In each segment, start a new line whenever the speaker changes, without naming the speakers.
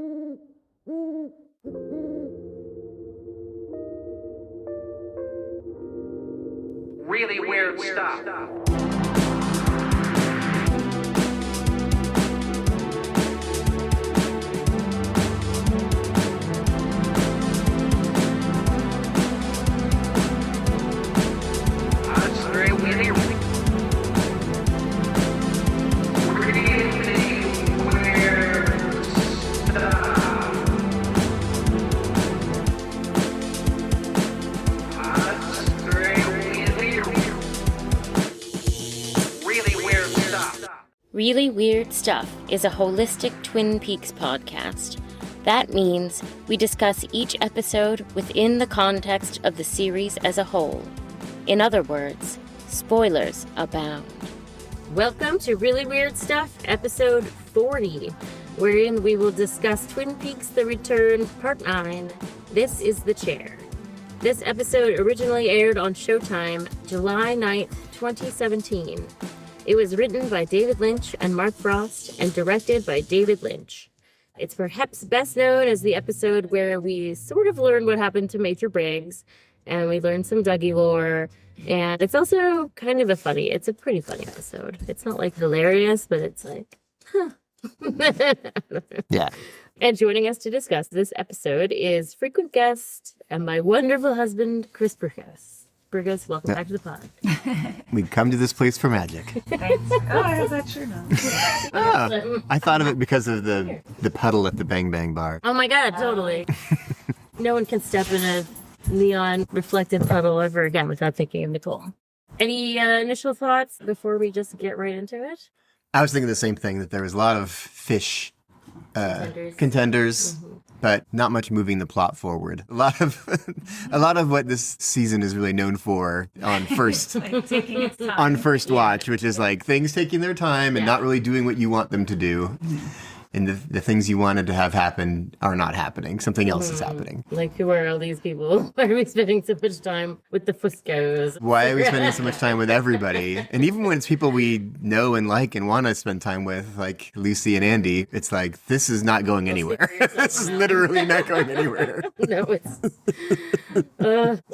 Really weird stuff. That's very weird.
Really Weird Stuff is a holistic Twin Peaks podcast. That means we discuss each episode within the context of the series as a whole. In other words, spoilers abound. Welcome to Really Weird Stuff, episode 40, wherein we will discuss Twin Peaks The Return, part 9, This is the Chair. This episode originally aired on Showtime July 9th, 2017. It was written by David Lynch and Mark Frost and directed by David Lynch. It's perhaps best known as the episode where we sort of learn what happened to Major Briggs, and we learn some Dougie lore, and it's also kind of it's a pretty funny episode. It's not like hilarious, but it's like, huh.
Yeah.
And joining us to discuss this episode is frequent guest and my wonderful husband, Chris Brugos. Brugos, welcome back to the pod.
We come to this place for magic.
Thanks. Oh, I was not sure now.
Oh, I thought of it because of the puddle at the Bang Bang bar.
Oh my god, totally. No one can step in a neon reflected puddle ever again without thinking of Nicole. Any initial thoughts before we just get right into it?
I was thinking the same thing, that there was a lot of fish contenders, but not much moving the plot forward. A lot of what this season is really known for on first watch, which is like things taking their time and not really doing what you want them to do. And the things you wanted to have happen are not happening. Something else is happening.
Like, who are all these people? Why are we spending so much time with the Fuscos?
Why are we spending so much time with everybody? And even when it's people we know and like and want to spend time with, like Lucy and Andy, it's like, this is not going anywhere. This is literally not going anywhere.
No, it's...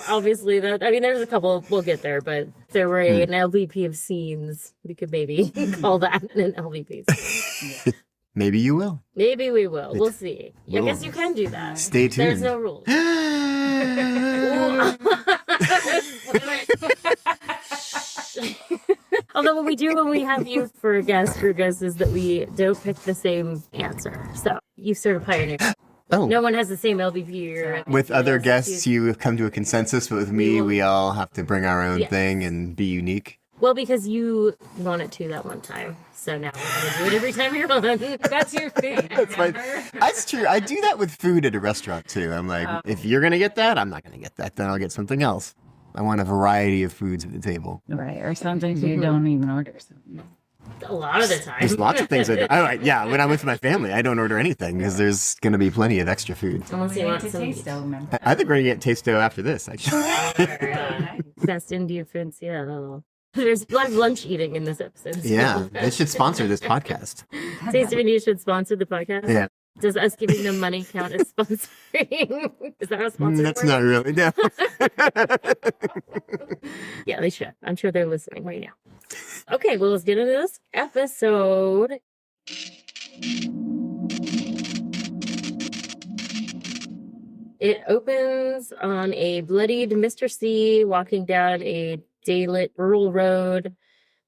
obviously, there's a couple, we'll get there, but if there were an LVP of scenes, we could maybe call that an LVP.
Maybe you will.
Maybe we will. We'll see. I guess you can do that.
Stay tuned.
There's no rules. Although what we do when we have you for a guest is that we don't pick the same answer. So you sort of pioneered.
Oh.
No one has the same LVP.
With other guests, you come to a consensus, but with me, we all have to bring our own thing and be unique.
Well, because you wanted to that one time. So now we're going to do it every time you're on.
That's your thing.
That's true. I do that with food at a restaurant, too. I'm like, if you're going to get that, I'm not going to get that. Then I'll get something else. I want a variety of foods at the table.
Right. Or sometimes you don't even order something.
A lot of the time.
There's lots of things I do. When I'm with my family, I don't order anything because there's going to be plenty of extra food.
Unless you want some
Tasto,
I think we're going to get Tasto after this, actually.
best Indian food in Seattle. There's a lot of lunch eating in this episode.
Yeah, they should sponsor this podcast.
Taste of India should sponsor the podcast.
Yeah.
Does us giving them money count as sponsoring? Is that how sponsoring
That's
works?
not really. No.
Yeah, they should. I'm sure they're listening right now. Okay, well, let's get into this episode. It opens on a bloodied Mr. C walking down a daylit rural road,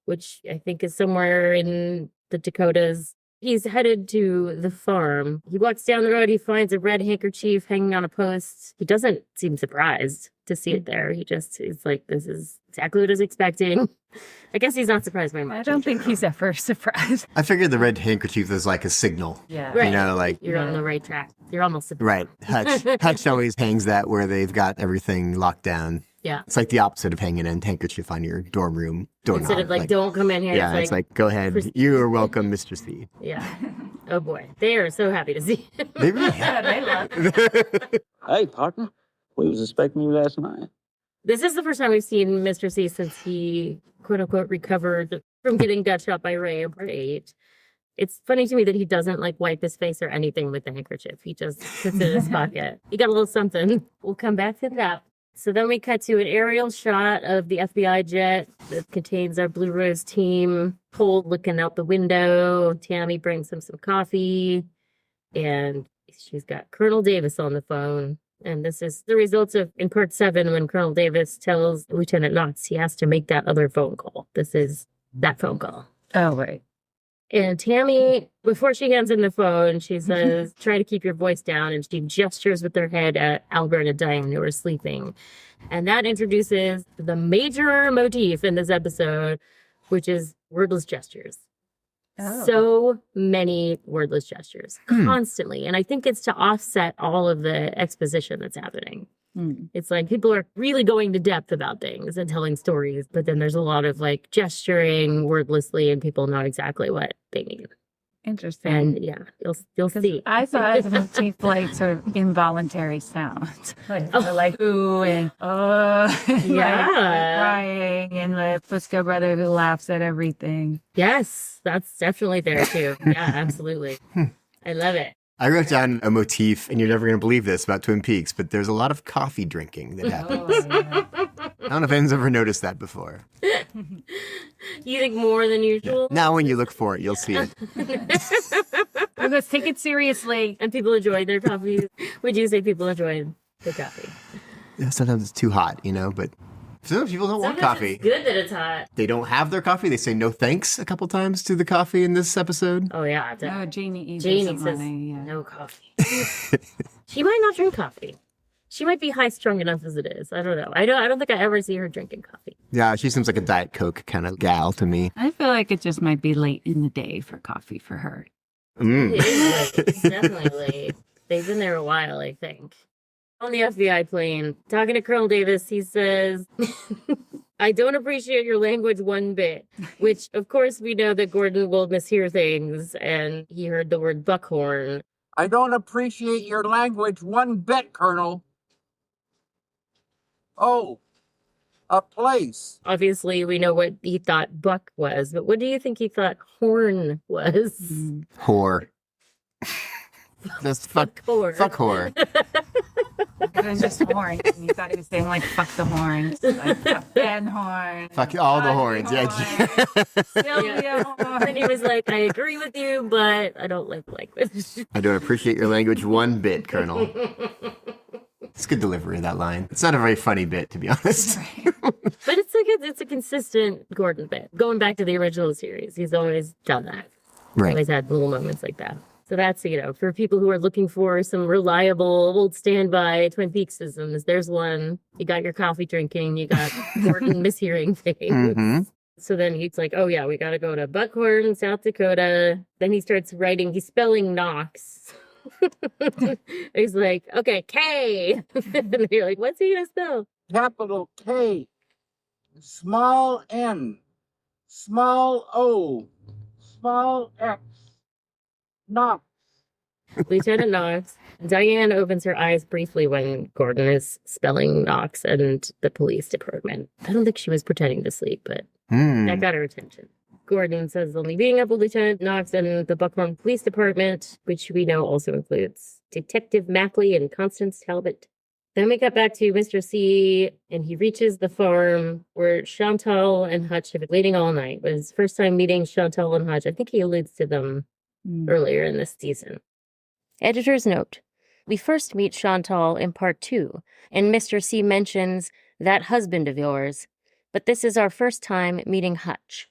which I think is somewhere in the Dakotas. He's headed to the farm. He walks down the road. He finds a red handkerchief hanging on a post. He doesn't seem surprised to see it there. He's like, this is exactly what I was expecting. I guess he's not surprised very much.
I don't think he's ever surprised.
I figured the red handkerchief was like a signal.
Yeah.
Right.
You know, like...
You're on the right track. You're almost surprised.
Right. Hutch always hangs that where they've got everything locked down.
Yeah.
It's like the opposite of hanging a handkerchief on your dorm room doorknob.
Instead of like, don't come in here.
Yeah, it's like, go ahead. You are welcome, Mr. C.
Yeah. Oh boy. They are so happy to see him.
They really
Yeah, they love it.
Hey, partner. We was expecting you last night.
This is the first time we've seen Mr. C since he, quote unquote, recovered from getting gut shot by Ray in part 8. It's funny to me that he doesn't like wipe his face or anything with the handkerchief. He just puts it in his pocket. He got a little something. We'll come back to that. So then we cut to an aerial shot of the FBI jet that contains our Blue Rose team. Cole looking out the window. Tammy brings him some coffee. And she's got Colonel Davis on the phone. And this is the results of, in part 7, when Colonel Davis tells Lieutenant Knox he has to make that other phone call. This is that phone call.
Oh, right.
And Tammy, before she hands in the phone, she says, try to keep your voice down. And she gestures with her head at Albert and Diane, who are sleeping. And that introduces the major motif in this episode, which is wordless gestures.
Oh.
So many wordless gestures constantly. And I think it's to offset all of the exposition that's happening. It's like people are really going to depth about things and telling stories, but then there's a lot of like gesturing wordlessly and people know exactly what they mean.
Interesting.
And yeah, you'll see.
I saw it as a motif like sort of involuntary sounds. Like ooh and oh.
Yeah.
like crying and the Fusco brother who laughs at everything.
Yes, that's definitely there too. Yeah, absolutely. I love it.
I wrote down a motif, and you're never going to believe this about Twin Peaks, but there's a lot of coffee drinking that happens.
Yeah.
I don't know if anyone's ever noticed that before.
You think more than usual?
Now when you look for it, you'll see it.
Let's take it seriously.
And people enjoy their coffee. Would you say people enjoy their coffee?
Yeah, sometimes it's too hot, but sometimes people don't want coffee.
It's good that it's hot.
They don't have their coffee. They say no thanks a couple times to the coffee in this episode.
Oh, yeah.
Oh, Janie
says no coffee. She might not drink coffee. She might be high strung enough as it is. I don't know. I don't think I ever see her drinking coffee.
Yeah, she seems like a Diet Coke kind of gal to me.
I feel like it just might be late in the day for coffee for her.
It is late. It's definitely late. They've been there a while, I think. On the FBI plane, talking to Colonel Davis, he says, I don't appreciate your language one bit, which, of course, we know that Gordon will mishear things, and he heard the word buckhorn.
I don't appreciate your language one bit, Colonel. Oh, a place.
Obviously, we know what he thought buck was, but what do you think he thought horn was?
Whore. Just fuck
whore.
Fuck whore.
It was just horns. And you thought he was saying, like, fuck the horns. Like, fuck Ben Horn.
Fuck all the horns. Yeah.
Sylvia Horn.
And he was like, I agree with you, but I don't like language.
I don't appreciate your language one bit, Colonel. It's good delivery of that line. It's not a very funny bit, to be honest.
But it's a consistent Gordon bit. Going back to the original series, he's always done that.
Right.
Always had little moments like that. So that's, for people who are looking for some reliable old standby Twin Peaksisms, there's one. You got your coffee drinking, you got Gordon mishearing things.
Mm-hmm.
So then he's like, oh yeah, we got to go to Buckhorn, South Dakota. Then he starts writing, he's spelling Knox. He's like, okay, K. And you're like, what's he going to spell?
Capital K, small N, small O, small X, Knox.
Lieutenant Knox. Diane opens her eyes briefly when Gordon is spelling Knox and the police department. I don't think she was pretending to sleep, but that got her attention. Gordon says only being up with Lieutenant Knox and the Buckhorn Police Department, which we know also includes Detective Mackley and Constance Talbot. Then we got back to Mr. C, and he reaches the farm where Chantal and Hutch have been waiting all night. It was his first time meeting Chantal and Hutch. I think he alludes to them earlier in this season. Editor's note. We first meet Chantal in part 2, and Mr. C mentions that husband of yours, but this is our first time meeting Hutch.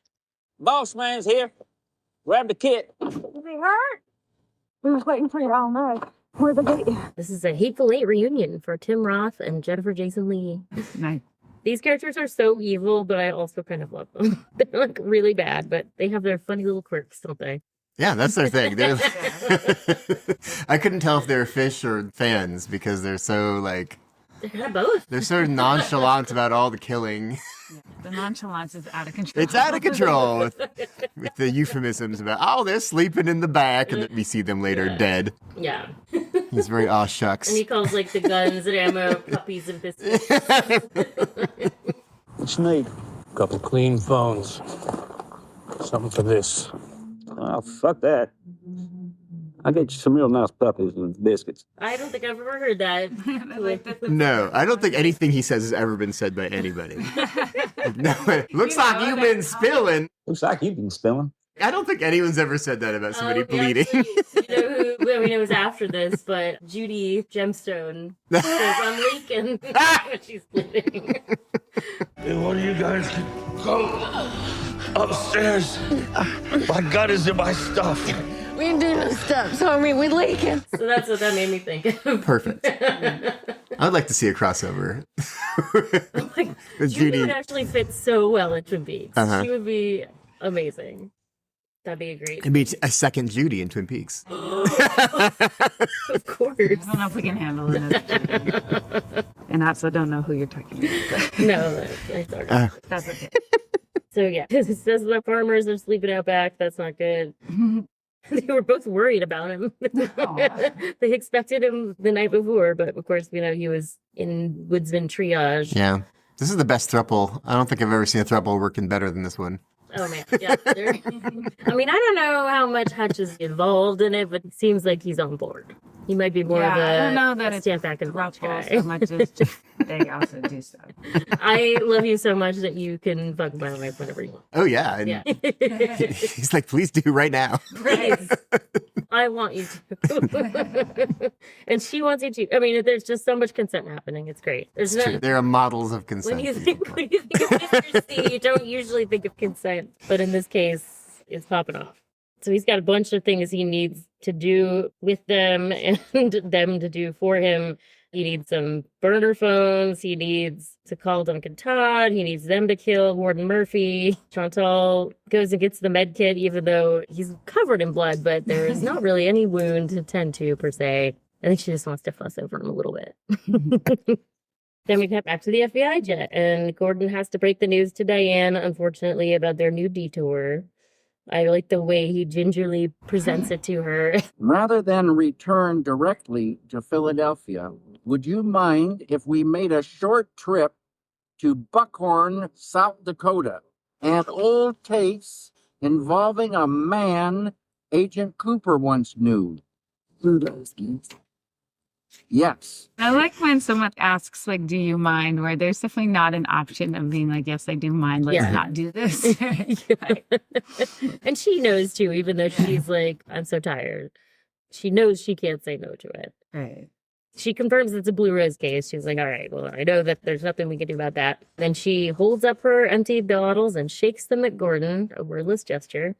Boss man's here. Grab the kit.
Is he hurt? We was waiting for you all night. Where'd they get you?
This is a Hateful Eight reunion for Tim Roth and Jennifer Jason Leigh.
Nice.
These characters are so evil, but I also kind of love them. They're like really bad, but they have their funny little quirks, don't they?
Yeah, that's their thing. I couldn't tell if they were fish or fans because they're so
They're both.
they're so nonchalant about all the killing.
Yeah, the nonchalance is out of control.
It's out of control with the euphemisms about, they're sleeping in the back, and then we see them later dead.
Yeah.
He's very, shucks.
And he calls the guns and ammo puppies and biscuits.
What you need? Couple clean phones. Something for this. Oh, fuck that. I'll get you some real nice puppies and biscuits.
I don't think I've ever heard that.
No, I don't think anything he says has ever been said by anybody. No, looks like you've been spilling.
Looks like you've been spilling.
I don't think anyone's ever said that about somebody bleeding.
Actually, you know who, I mean, it was after this, but Judy Gemstone says, I'm leaking when she's bleeding.
Hey, one of you guys go upstairs. My gut is in my stuff.
We ain't doing no steps, homie. We leaking.
So that's what that made me think of.
Perfect. I'd like to see a crossover.
Oh my God.
With
Judy
Judy.
would actually fit so well in Twin Peaks.
Uh-huh.
She would be amazing. That'd be great.
It'd be a second Judy in Twin Peaks.
Of course.
I don't know if we can handle it. And I also don't know who you're talking about.
No, that's all right.
That's okay.
So yeah, it says the farmers are sleeping out back. That's not good. They were both worried about him. They expected him the night before, but of course, you know, he was in woodsman triage.
Yeah. This is the best throuple. I don't think I've ever seen a throuple working better than this one.
Oh man, yeah. I mean, I don't know how much Hutch is involved in it, but it seems like he's on board. He might be more of a
I don't know that it's
stand back and watch
Ruffle
guy.
so much as just they also do stuff.
I love you so much that you can fuck my wife whenever you want.
Oh, yeah. And
Yeah.
he's like, please do right now.
Please. I want you to. And she wants you to. I mean, there's just so much consent happening. It's great. There's
It's true. There are models of consent.
when you think of Mr. C, you don't usually think of consent, but in this case, it's popping off. So he's got a bunch of things he needs to do with them and them to do for him. He needs some burner phones. He needs to call Duncan Todd. He needs them to kill Warden Murphy. Chantal goes and gets the med kit, even though he's covered in blood, but there is not really any wound to tend to, per se. I think she just wants to fuss over him a little bit. Then we get back to the FBI jet, and Gordon has to break the news to Diane, unfortunately, about their new detour. I like the way he gingerly presents it to her.
Rather than return directly to Philadelphia, would you mind if we made a short trip to Buckhorn, South Dakota, an old case involving a man Agent Cooper once knew? Yes.
I like when someone asks, like, do you mind? Where there's definitely not an option of being like, yes, I do mind. Let's
Yeah.
not do this.
And she knows too, even though she's like, I'm so tired. She knows she can't say no to it.
Right.
She confirms it's a Blue Rose case. She's like, all right, well, I know that there's nothing we can do about that. Then she holds up her empty bottles and shakes them at Gordon, a wordless gesture.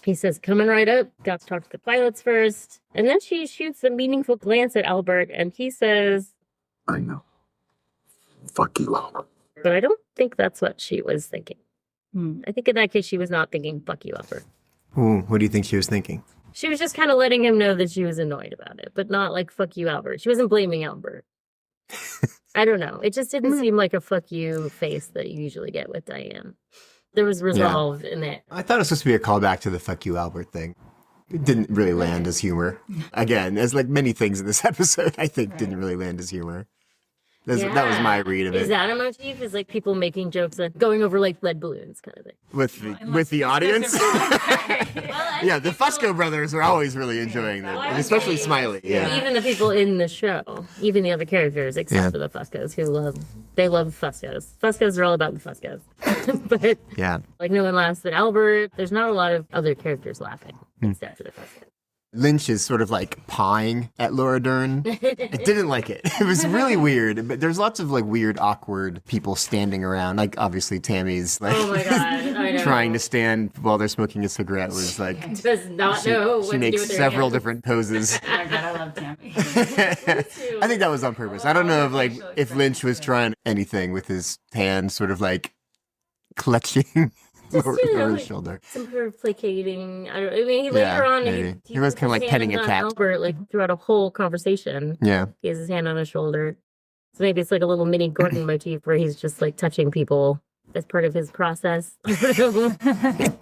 He says, coming right up, got to talk to the pilots first. And then she shoots a meaningful glance at Albert, and he says,
I know. Fuck you, Albert.
but I don't think that's what she was thinking.
Hmm.
I think in that case, she was not thinking, fuck you, Albert.
Ooh, what do you think she was thinking?
She was just kind of letting him know that she was annoyed about it, but not like, fuck you, Albert. She wasn't blaming Albert. I don't know. It just didn't seem like a fuck you face that you usually get with Diane. There was resolve in it.
I thought it was supposed to be a callback to the fuck you, Albert thing. It didn't really land as humor. Again, as like many things in this episode, I think didn't really land as humor. That was my read of it.
Is that a motif? Is like people making jokes and going over like lead balloons kind of thing?
With the audience? Yeah, the Fusco brothers are always really enjoying them, and especially Smiley. Yeah.
Even the people in the show, even the other characters, except for the Fuscos, who love Fuscos. Fuscos are all about the Fuscos. But
Yeah.
like no one laughs at Albert. There's not a lot of other characters laughing except for the Fuscos.
Lynch is sort of like pawing at Laura Dern. I didn't like it. It was really weird. But there's lots of like weird, awkward people standing around. Like obviously Tammy's like
Oh my God, I know.
trying to stand while they're smoking a cigarette was like
Does not know what
she
to do
makes
with their
several
hands.
different poses.
Oh my God, I love Tammy.
I think that was on purpose. I don't know if Lynch was trying anything with his hand sort of like clutching over his shoulder.
Some sort of placating. I mean, later on,
maybe.
he
He was
puts
kinda
his
like petting
hand
a
on
cat.
Albert, like throughout a whole conversation.
Yeah.
He has his hand on his shoulder. So maybe it's like a little mini Gordon motif where he's just like touching people as part of his process. It's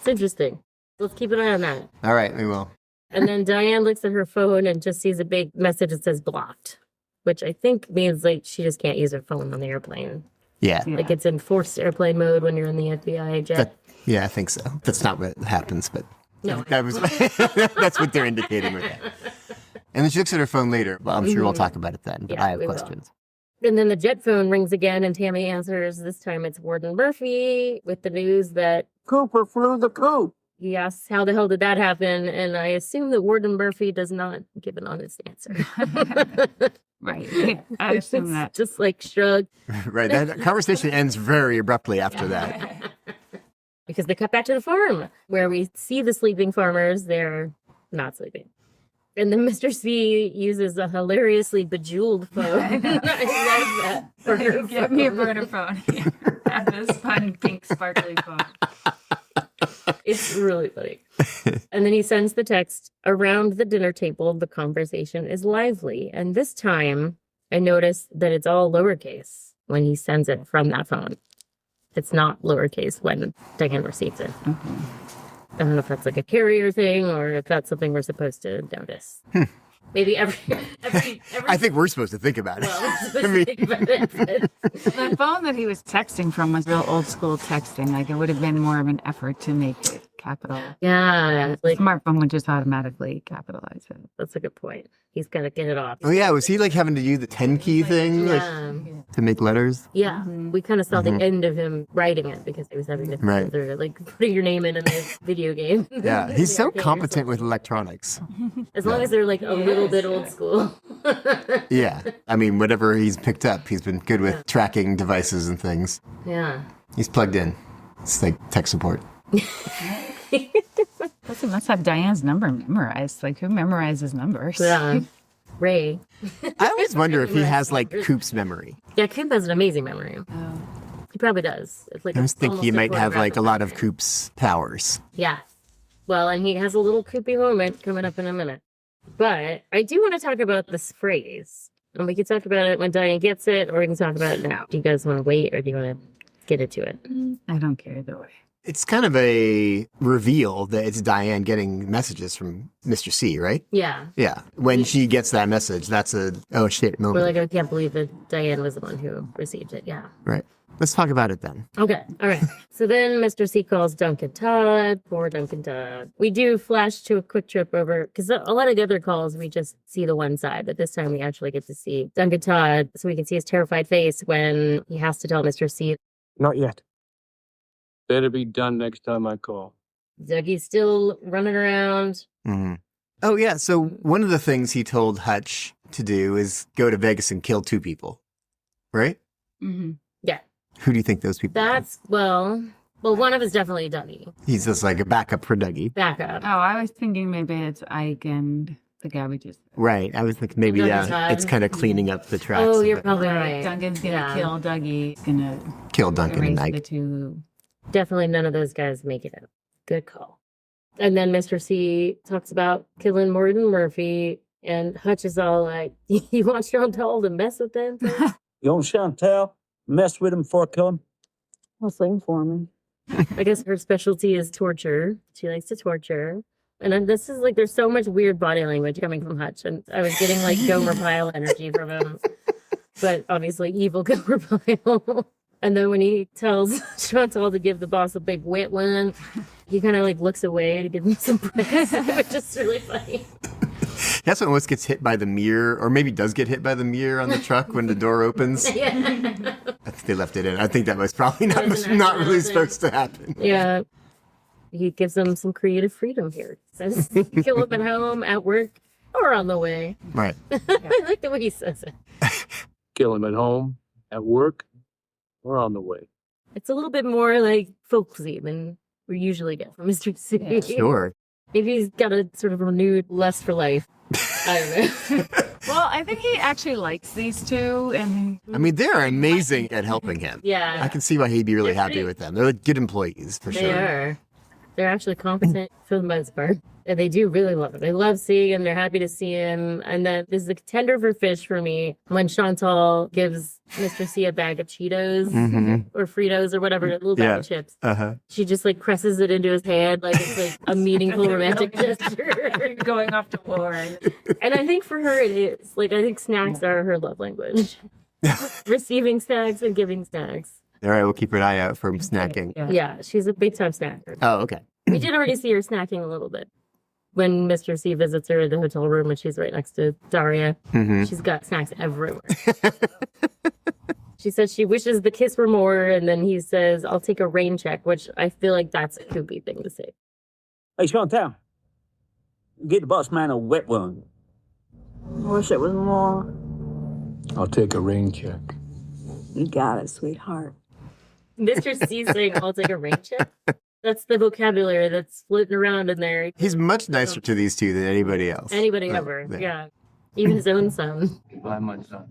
interesting. Let's keep an eye on that.
All right, we will.
And then Diane looks at her phone and just sees a big message that says blocked, which I think means like she just can't use her phone on the airplane.
Yeah.
Like it's in forced airplane mode when you're in the FBI jet.
Yeah, I think so. That's not what happens, but
No.
that was that's what they're indicating with that. And then she looks at her phone later. Well, I'm sure we'll talk about it then, but
Yeah,
I have
we will.
questions.
And then the jet phone rings again, and Tammy answers. This time it's Warden Murphy with the news that
Cooper flew the coop.
he asks, how the hell did that happen? And I assume that Warden Murphy does not give an honest answer.
Right. I assume
It's
that.
just like shrug.
Right. That conversation ends very abruptly after that.
Because they cut back to the farm where we see the sleeping farmers. They're not sleeping. And then Mr. C uses a hilariously bejeweled phone. I love that. Burner
Give me a
phone.
burner phone. Have this fun pink sparkly phone.
It's really funny. And then he sends the text, around the dinner table, the conversation is lively. And this time I noticed that it's all lowercase when he sends it from that phone. It's not lowercase when Diane receives it. I don't know if that's like a carrier thing or if that's something we're supposed to notice. Maybe every
I think we're supposed to think about it.
well, we're supposed to think about it, but-
The phone that he was texting from was real old school texting. Like it would have been more of an effort to make it capital.
yeah, like
Smartphone would just automatically capitalize it.
that's a good point. He's got to get it off.
Oh, yeah. Was he like having to use the 10 key thing like,
Yeah.
to make letters?
Yeah, we kind of saw the end of him writing it because he was having to
Right.
through it, like putting your name in this video game.
Yeah. He's so
Arcade or
competent with
something.
electronics.
As long as they're like a little bit old school.
Yeah. I mean, whatever he's picked up, he's been good with tracking devices and things.
Yeah.
He's plugged in. It's like tech support.
Plus, he must have Diane's number memorized. Like, who memorizes numbers?
Yeah. Ray.
I always wonder if he has like Coop's memory.
Yeah, Coop has an amazing memory.
Oh.
He probably does. It's like
I just think he
almost
might have like a
photographic
lot of
memory.
Coop's powers.
Yeah. Well, and he has a little Coopy moment coming up in a minute. But I do want to talk about this phrase. And we can talk about it when Diane gets it, or we can talk about it now. Do you guys want to wait, or do you want to get into it?
I don't care either way.
It's kind of a reveal that it's Diane getting messages from Mr. C, right?
Yeah.
Yeah. When she gets that message, that's a oh shit moment.
We're like, I can't believe that Diane was the one who received it. Yeah.
Right. Let's talk about it then.
Okay. All right. So then Mr. C calls Duncan Todd. Poor Duncan Todd. We do flash to a quick trip over, because a lot of the other calls, we just see the one side, but this time we actually get to see Duncan Todd, so we can see his terrified face when he has to tell Mr. C.
Not yet. Better be done next time I call.
Dougie's still running around.
Mm-hmm. Oh, yeah. So one of the things he told Hutch to do is go to Vegas and kill 2 people, right?
Mm-hmm.
Yeah.
Who do you think those people are?
That's, well, one of us definitely Dougie.
He's just like a backup for Dougie.
Backup.
Oh, I was thinking maybe it's Ike and the guy we just.
Right. I was thinking maybe
Duncan Todd.
it's kind of cleaning up the tracks.
Oh,
of
you're
it.
probably right.
Duncan's gonna
Yeah.
kill Dougie. He's gonna
Kill Duncan
erase
and
the
Ike.
two.
Definitely none of those guys make it out. Good call. And then Mr. C talks about killing Morton Murphy, and Hutch is all like, you want Chantal to mess with them?
You want Chantal? Mess with him before I kill him?
I'll sing for me.
I guess her specialty is torture. She likes to torture. And then this is like, there's so much weird body language coming from Hutch, and I was getting like Gomer Pyle energy from him. But obviously evil Gomer Pyle. And then when he tells Chantal to give the boss a big wet one, he kind of like looks away to give him some praise, which is really funny.
That's when almost gets hit by the mirror, or maybe does get hit by the mirror on the truck when the door opens.
Yeah.
I think they left it in. I think that was probably not
That's an
not really
accidental
supposed to happen.
Yeah. He gives them some creative freedom here. Says, kill him at home, at work, or on the way.
Right.
I like the way he says it.
Kill him at home, at work, or on the way.
It's a little bit more like folksy than we usually get from Mr. C.
Yeah.
Sure.
Maybe he's got a sort of renewed lust for life. I don't know.
Well, I think he actually likes these two, and
I mean, they're amazing at helping him.
Yeah.
I can see why he'd be really
They're
happy
pretty-
with them. They're like good employees for
They
sure.
are. They're actually competent for the most part. And they do really love him. They love seeing him. They're happy to see him. And then there's the contender for fish for me when Chantal gives Mr. C a bag of Cheetos or Fritos or whatever, a little bag of chips.
Uh-huh.
She just like presses it into his hand like it's like a meaningful romantic gesture.
going off to war.
And I think for her it is. Like I think snacks are her love language. Receiving snacks and giving snacks.
All right, we'll keep an eye out for snacking.
Yeah, she's a big time snacker.
Oh, okay.
We did already see her snacking a little bit. When Mr. C visits her in the hotel room and she's right next to Daria, she's got snacks everywhere. She says she wishes the kiss were more, and then he says, I'll take a rain check, which I feel like that's a kooky thing to say.
Hey, Chantal, get the boss man a wet one.
Wish it was more.
I'll take a rain check.
You got it, sweetheart.
Mr. C saying, I'll take a rain check? That's the vocabulary that's floating around in there.
He's much nicer to these two than anybody else.
Anybody ever, yeah. Even his own son.
Goodbye, my son.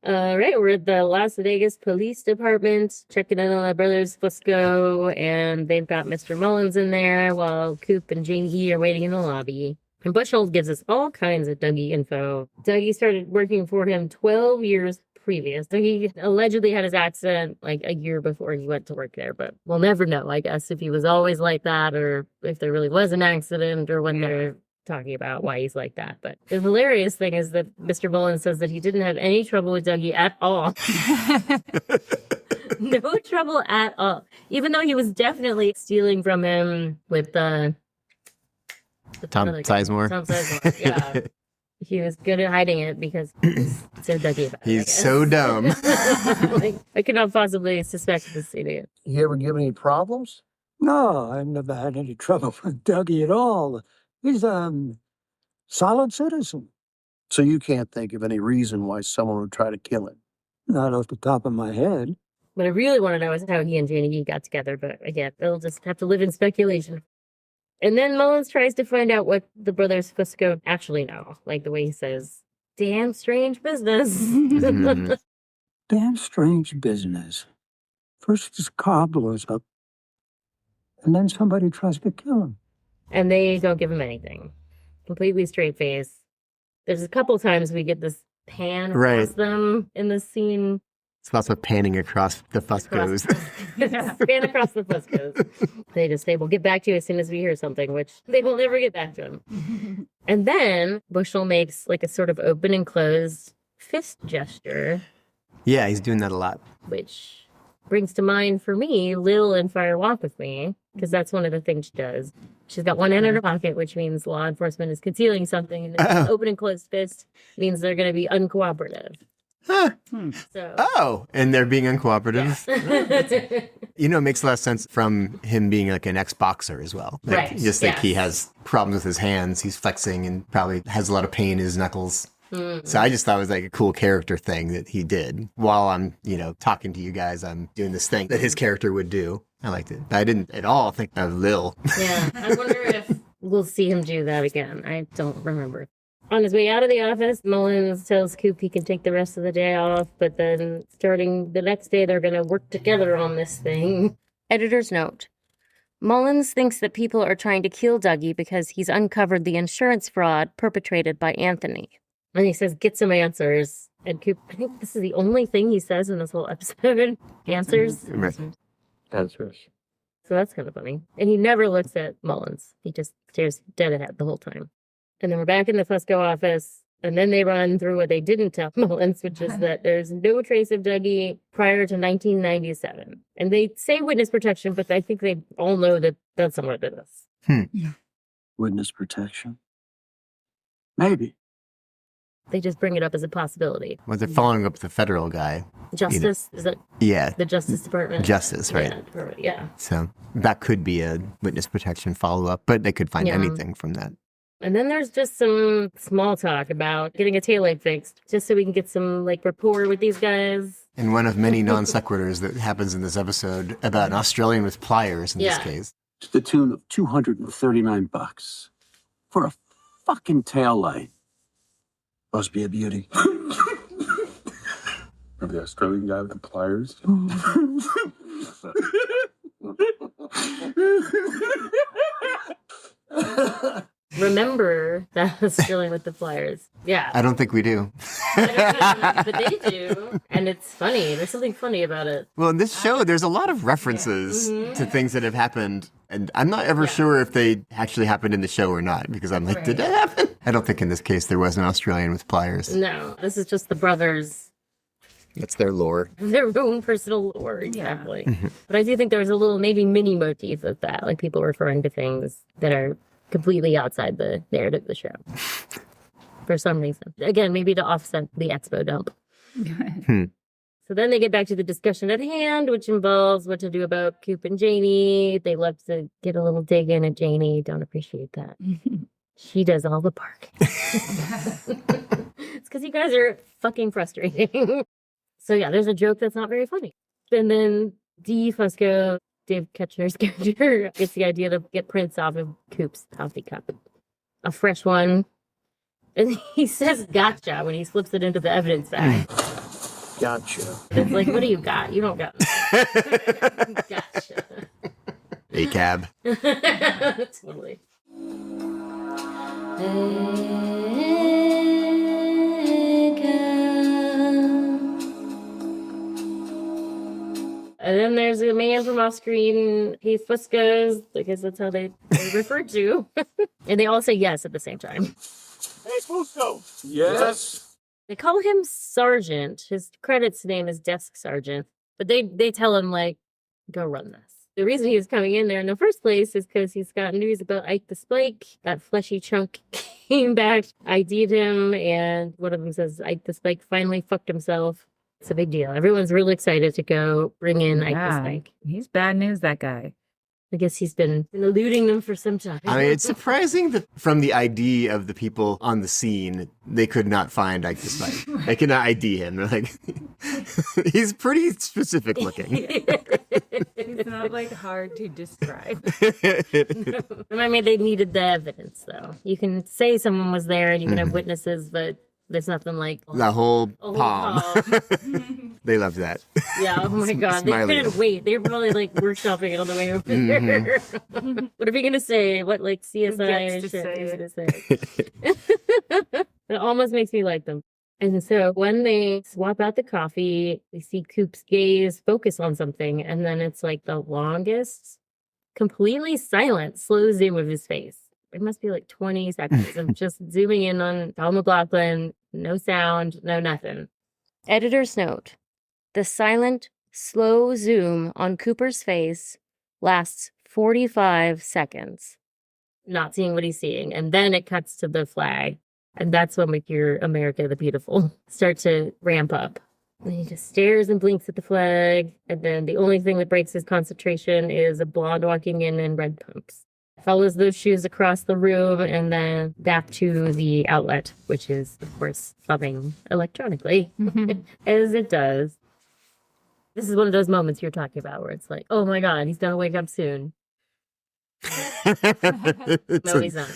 All right, we're at the Las Vegas Police Department, checking in on the brothers Fusco, and they've got Mr. Mullins in there while Coop and Janie E are waiting in the lobby. And Bushhold gives us all kinds of Dougie info. Dougie started working for him 12 years previous. Dougie allegedly had his accident like a year before he went to work there, but we'll never know, I guess, if he was always like that or if there really was an accident or what they're talking about why he's like that. But the hilarious thing is that Mr. Mullins says that he didn't have any trouble with Dougie at all. No trouble at all. Even though he was definitely stealing from him with Tom
Sizemore.
Tom Sizemore, yeah. He was good at hiding it because he's so Dougie about it.
He's so dumb.
Like, I could not possibly suspect this idiot.
You ever give any problems?
No, I've never had any trouble with Dougie at all. He's a solid citizen.
So you can't think of any reason why someone would try to kill him?
Not off the top of my head.
What I really want to know is how he and Janie E got together, but again, they'll just have to live in speculation. And then Mullins tries to find out what the brothers Fusco actually know, like the way he says, damn strange business.
Damn strange business. First his car blows up, and then somebody tries to kill him.
And they don't give him anything. Completely straight face. There's a couple times we get this pan across them in this scene.
It's lots of panning across the Fuscos.
Pan across the Fuscos. They just say, we'll get back to you as soon as we hear something, which they will never get back to him. And then Bushell makes like a sort of open and closed fist gesture.
Yeah, he's doing that a lot.
Which brings to mind for me, Lil in Fire Walk With Me, because that's one of the things she does. She's got one hand in her pocket, which means law enforcement is concealing something. And then open and closed fist means they're going to be uncooperative.
Huh.
So.
And they're being uncooperative.
Yeah.
It makes a lot of sense from him being like an ex-boxer as well. Like,
Right.
Just like he has problems with his hands. He's flexing and probably has a lot of pain in his knuckles.
Mm-hmm.
So I just thought it was like a cool character thing that he did. While I'm, talking to you guys, I'm doing this thing that his character would do. I liked it. But I didn't at all think of Lil.
Yeah, I wonder if we'll see him do that again. I don't remember. On his way out of the office, Mullins tells Coop he can take the rest of the day off, but then starting the next day, they're going to work together on this thing. Editor's note. Mullins thinks that people are trying to kill Dougie because he's uncovered the insurance fraud perpetrated by Anthony. And he says, get some answers. And Coop, I think this is the only thing he says in this whole episode. Answers.
Answers.
So that's kind of funny. And he never looks at Mullins. He just stares dead ahead the whole time. And then we're back in the Fusco office. And then they run through what they didn't tell Mullins, which is that there's no trace of Dougie prior to 1997. And they say witness protection, but I think they all know that that's somewhere to this.
Witness protection? Maybe.
They just bring it up as a possibility.
Well, they're following up the federal guy.
Justice? Is that
Yeah.
the Justice Department?
Justice, right.
Yeah.
So that could be a witness protection follow-up, but they could find anything from that.
And then there's just some small talk about getting a taillight fixed, just so we can get some rapport with these guys.
And one of many non sequiturs that happens in this episode about an Australian with pliers in this case.
To the tune of $239 for a fucking taillight. Must be a beauty.
Remember the Australian guy with the pliers?
Remember that Australian with the pliers. Yeah.
I don't think we do.
But they do. And it's funny. There's something funny about it.
Well, in this show, there's a lot of references to things that have happened. And I'm not ever sure if they actually happened in the show or not, because I'm like, did that happen? I don't think in this case there was an Australian with pliers.
No, this is just the brothers
That's their lore.
Their own personal lore, exactly.
Yeah.
But I do think there was a little maybe mini motif of that, like people referring to things that are completely outside the narrative of the show. For some reason. Again, maybe to offset the expo dump. So then they get back to the discussion at hand, which involves what to do about Coop and Janie. They love to get a little dig in at Janie. Don't appreciate that. She does all the barking. It's because you guys are fucking frustrating. So yeah, there's a joke that's not very funny. And then D. Fusco, Dave Ketchner's character, gets the idea to get prints off of Coop's coffee cup. A fresh one. And he says gotcha when he slips it into the evidence bag.
Gotcha.
It's like, what do you got? You don't got gotcha.
A cab.
Totally. And then there's a man from off screen. He Fuscos. I guess that's how they refer to. And they all say yes at the same time.
Hey, Fusco!
Yes.
They call him Sergeant. His credits name is Desk Sergeant. But they tell him, like, go run this. The reason he was coming in there in the first place is because he's got news about Ike the Spike. That fleshy chunk came back, ID'd him, and one of them says Ike the Spike finally fucked himself. It's a big deal. Everyone's really excited to go bring in Ike the Spike.
He's bad news, that guy.
I guess he's been eluding them for some time.
I mean, it's surprising that from the ID of the people on the scene, they could not find Ike the Spike. They could not ID him. They're like, he's pretty specific looking.
It's not like hard to describe.
I mean, they needed the evidence, though. You can say someone was there and you can have witnesses, but there's nothing like
The whole
a
palm. They loved that.
Yeah, oh my God. They
Smiley.
couldn't wait. They were probably like workshopping it on the way over there. What are we going to say? What, like CSI and shit? It almost makes me like them. And so when they swap out the coffee, we see Coop's gaze focus on something, and then it's like the longest, completely silent, slow zoom of his face. It must be like 20 seconds of just zooming in on Kyle MacLachlan, no sound, no nothing. Editor's note: the silent, slow zoom on Cooper's face lasts 45 seconds, not seeing what he's seeing, and then it cuts to the flag. And that's when we hear America the Beautiful start to ramp up. And he just stares and blinks at the flag. And then the only thing that breaks his concentration is a blonde walking in red pumps. Follows those shoes across the room and then back to the outlet, which is, of course, thumbing electronically, as it does. This is one of those moments you're talking about where it's like, oh my God, he's going to wake up soon. No, he's not.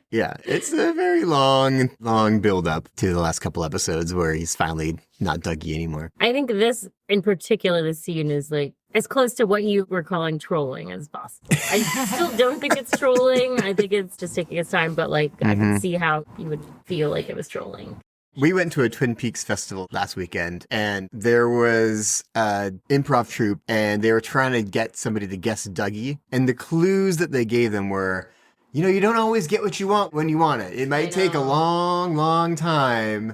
Yeah, it's a very long build up to the last couple episodes where he's finally not Dougie anymore.
I think this, in particular, this scene is like as close to what you were calling trolling as possible. I still don't think it's trolling. I think it's just taking its time, but like I can see how you would feel like it was trolling.
We went to a Twin Peaks festival last weekend, and there was an improv troupe, and they were trying to get somebody to guess Dougie. And the clues that they gave them were, you know, you don't always get what you want when you want it. It might take a long time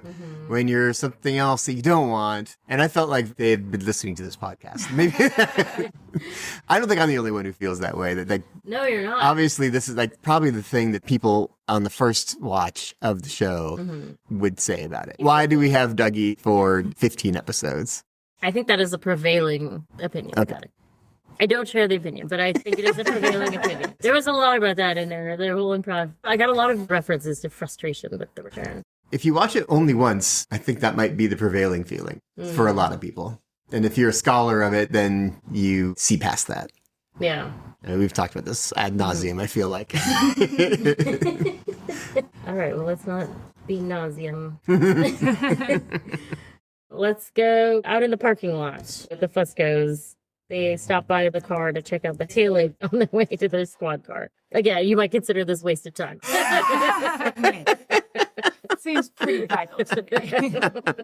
when you're something else that you don't want. And I felt like they had been listening to this podcast. Maybe I don't think I'm the only one who feels that way. That
No, you're not.
obviously this is like probably the thing that people on the first watch of the show would say about it. Why do we have Dougie for 15 episodes?
I think that is a prevailing opinion about it. I don't share the opinion, but I think it is a prevailing opinion. There was a lot about that in there. The whole improv. I got a lot of references to frustration with the return.
If you watch it only once, I think that might be the prevailing feeling for a lot of people. And if you're a scholar of it, then you see past that.
Yeah.
And we've talked about this ad nauseum, I feel like.
All right, well, let's not be nauseum. Let's go out in the parking lot with the Fuscos. They stop by the car to check out the taillight on their way to their squad car. Again, you might consider this wasted time.
Seems pretty vital to me.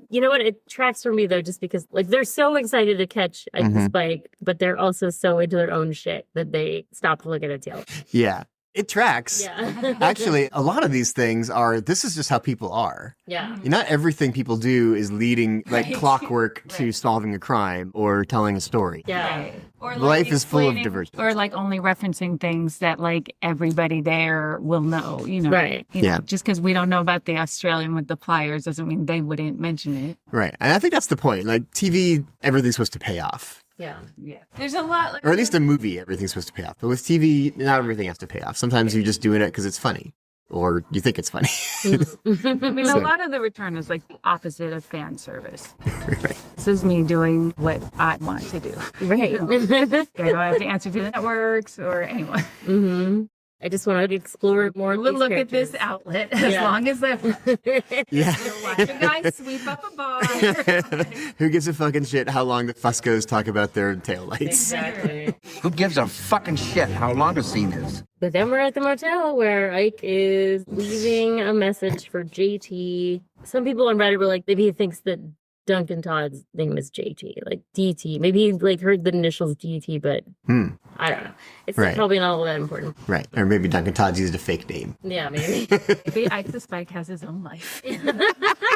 You know what? It tracks for me, though, just because like they're so excited to catch Ike the Spike, but they're also so into their own shit that they stop to look at a tail.
Yeah. It tracks.
Yeah.
Actually, a lot of these things this is just how people are.
Yeah.
Not everything people do is leading like
Right.
clockwork to solving a crime or telling a story.
Yeah.
Right. Or
Life is full of
explaining-
diversity.
Or like only referencing things that like everybody there will know, you know.
Right.
You know,
Yeah.
just because we don't know about the Australian with the pliers doesn't mean they wouldn't mention it.
Right. And I think that's the point. Like TV, everything's supposed to pay off.
Yeah.
Yeah. There's a lot like
Or at least a movie, everything's supposed to pay off. But with TV, not everything has to pay off. Sometimes you're just doing it because it's funny. Or you think it's funny.
I mean,
So-
a lot of the return is like the opposite of fan service.
Right.
This is me doing what I want to do.
Right.
I don't have to answer to the networks or anyone.
Mm-hmm. I just wanted to explore more.
We'll look at this outlet as long as I
Yeah.
watch a guy sweep up a bar.
Who gives a fucking shit how long the Fuscos talk about their taillights?
Exactly.
Who gives a fucking shit how long a scene is?
But then we're at the motel where Ike is leaving a message for JT. Some people on Reddit were like, maybe he thinks that Duncan Todd's name is JT, like DT. Maybe he like heard the initials DT, but I don't know. It's
Right.
probably not all that important.
Right. Or maybe Duncan Todd's used a fake name.
Yeah, maybe.
Maybe Ike the Spike has his own life.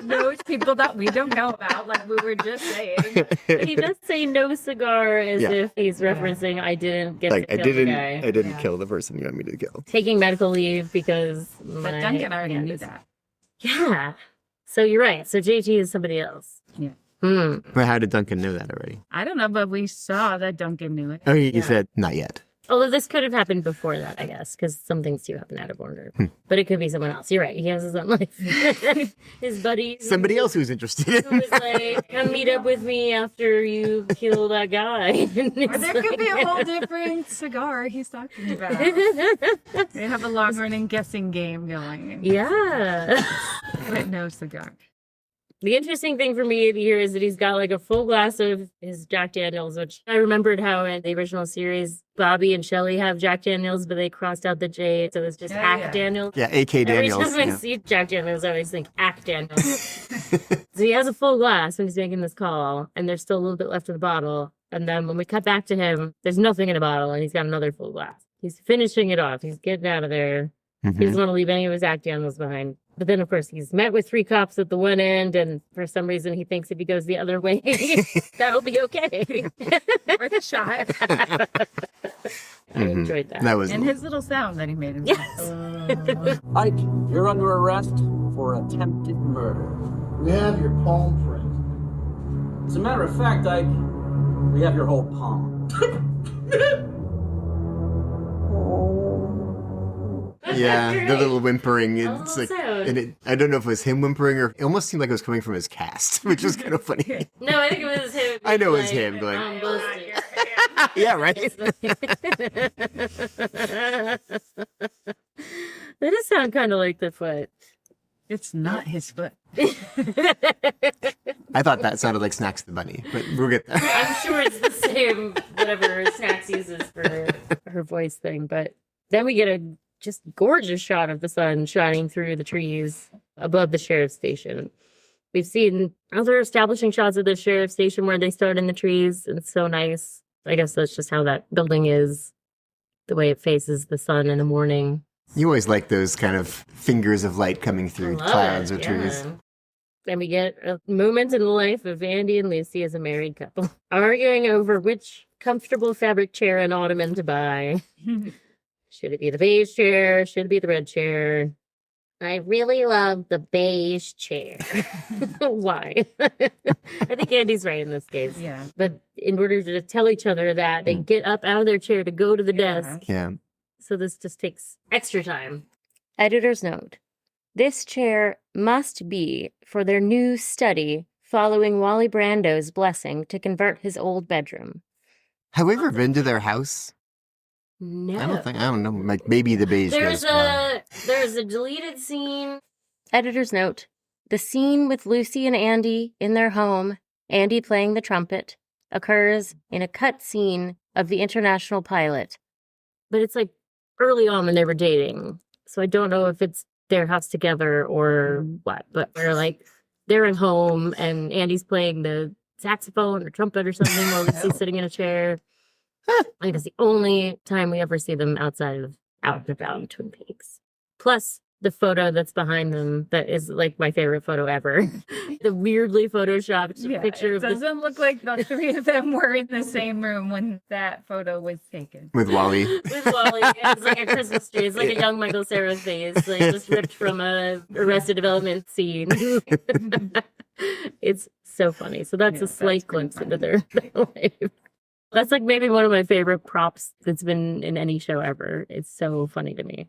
Knows people that we don't know about, like we were just saying.
He does say no cigar as
Yeah.
if he's referencing I didn't get to kill the guy.
I didn't kill the person you want me to kill.
Taking medical leave because
But Duncan already knew that.
Yeah. So you're right. So JT is somebody else.
Yeah.
But how did Duncan know that already?
I don't know, but we saw that Duncan knew it.
Oh, he said not yet.
Although this could have happened before that, I guess, because some things do happen out of order. But it could be someone else. You're right. He has his own life. His buddy.
Somebody else who's interested.
Who was like, come meet up with me after you kill that guy.
Or there could be a whole different cigar he's talking about. They have a long-running guessing game going.
Yeah.
But no cigar.
The interesting thing for me here is that he's got like a full glass of his Jack Daniels, which I remembered how in the original series, Bobby and Shelley have Jack Daniels, but they crossed out the J, so it's just Hack Daniels.
Yeah, A.K. Daniels.
Every time I
yeah.
see Jack Daniels, I always think Ack Daniels. So he has a full glass when he's making this call, and there's still a little bit left in the bottle. And then when we cut back to him, there's nothing in the bottle, and he's got another full glass. He's finishing it off. He's getting out of there. He doesn't want to leave any of his Ack Daniels behind. But then, of course, he's met with 3 cops at the one end, and for some reason, he thinks if he goes the other way, that'll be okay.
Worth a shot.
I enjoyed that.
That was
And his little sound that he made himself.
Yes.
Ike, you're under arrest for attempted murder.
We have your palm print.
As a matter of fact, Ike, we have your whole palm.
Yeah, the little whimpering. It's like,
sound.
and I don't know if it was him whimpering or it almost seemed like it was coming from his cast, which was kind of funny.
No, I think it was him.
I know it was
like,
him going,
I'm busted.
yeah, right.
That does sound kind of like the foot.
It's not his foot.
I thought that sounded like Snacks the Bunny, but we'll get there.
I'm sure it's the same, whatever Snacks uses for her voice thing. But then we get a just gorgeous shot of the sun shining through the trees above the sheriff's station. We've seen other establishing shots of the sheriff's station where they start in the trees, and it's so nice. I guess that's just how that building is, the way it faces the sun in the morning.
You always like those kind of fingers of light coming through clouds or trees.
Then we get a moment in the life of Andy and Lucy as a married couple, arguing over which comfortable fabric chair and ottoman to buy. Should it be the beige chair? Should it be the red chair? I really love the beige chair. Why? I think Andy's right in this case.
Yeah.
But in order to tell each other that, they get up out of their chair to go to the desk.
Yeah.
So this just takes extra time. Editor's note. This chair must be for their new study following Wally Brando's blessing to convert his old bedroom.
Have we ever been to their house?
No.
I don't know. Like maybe the beige
There's
goes.
there's a deleted scene. Editor's note. The scene with Lucy and Andy in their home, Andy playing the trumpet, occurs in a cut scene of The International Pilot. But it's like early on when they were dating. So I don't know if it's their house together or what. But they're at home and Andy's playing the saxophone or trumpet or something while Lucy's sitting in a chair. I think it's the only time we ever see them outside of out and about in Twin Peaks. Plus the photo that's behind them that is like my favorite photo ever. The weirdly photoshopped picture
It
of the
doesn't look like the three of them were in the same room when that photo was taken.
With Wally.
with Wally. It's like a Christmas tree. It's like a young Michael Cera face, like just ripped from a Arrested Development scene. It's so funny. So that's a slight glimpse into their life. That's like maybe one of my favorite props that's been in any show ever. It's so funny to me.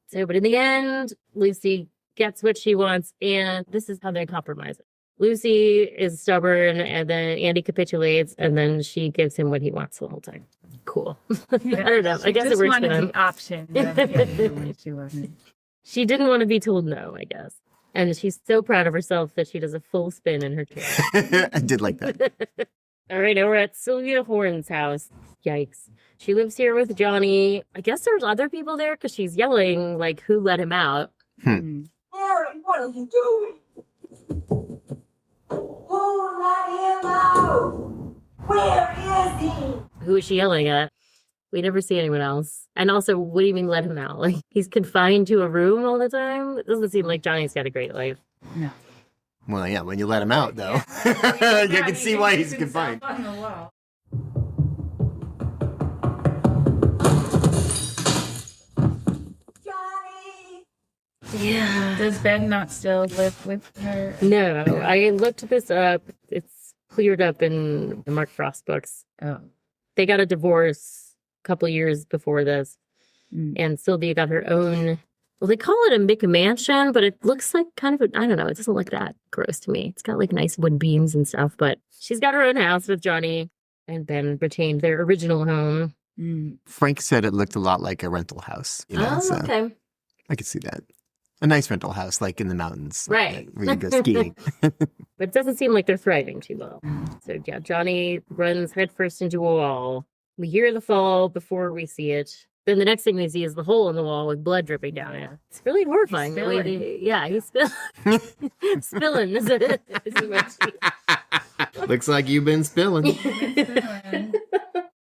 So, but in the end, Lucy gets what she wants, and this is how they compromise it. Lucy is stubborn, and then Andy capitulates, and then she gives him what he wants the whole time. Cool. I don't know. I guess it works for them.
The option.
She didn't want to be told no, I guess. And she's so proud of herself that she does a full spin in her chair.
I did like that.
All right, now we're at Sylvia Horne's house. Yikes. She lives here with Johnny. I guess there's other people there because she's yelling, like, who let him out?
Mary, what are you doing? Who let him out? Where is he?
Who is she yelling at? We never see anyone else. And also, what do you mean let him out? Like, he's confined to a room all the time? It doesn't seem like Johnny's got a great life.
No.
Well, yeah, when you let him out, though. You can see why he's confined.
On the wall.
Yeah.
Does Ben not still live with her?
No, I looked this up. It's cleared up in the Mark Frost books.
Oh.
They got a divorce a couple years before this. And Sylvia got her own, well, they call it a McMansion, but it looks like kind of I don't know, it doesn't look that gross to me. It's got like nice wood beams and stuff, but she's got her own house with Johnny, and Ben retained their original home.
Frank said it looked a lot like a rental house. You know, so
Okay.
I could see that. A nice rental house, like in the mountains.
Right.
Where you go skiing.
But it doesn't seem like they're thriving too well. So yeah, Johnny runs headfirst into a wall. We hear the fall before we see it. Then the next thing we see is the hole in the wall with blood dripping down it. It's really horrifying. He's spilling.
Looks like you've been spilling.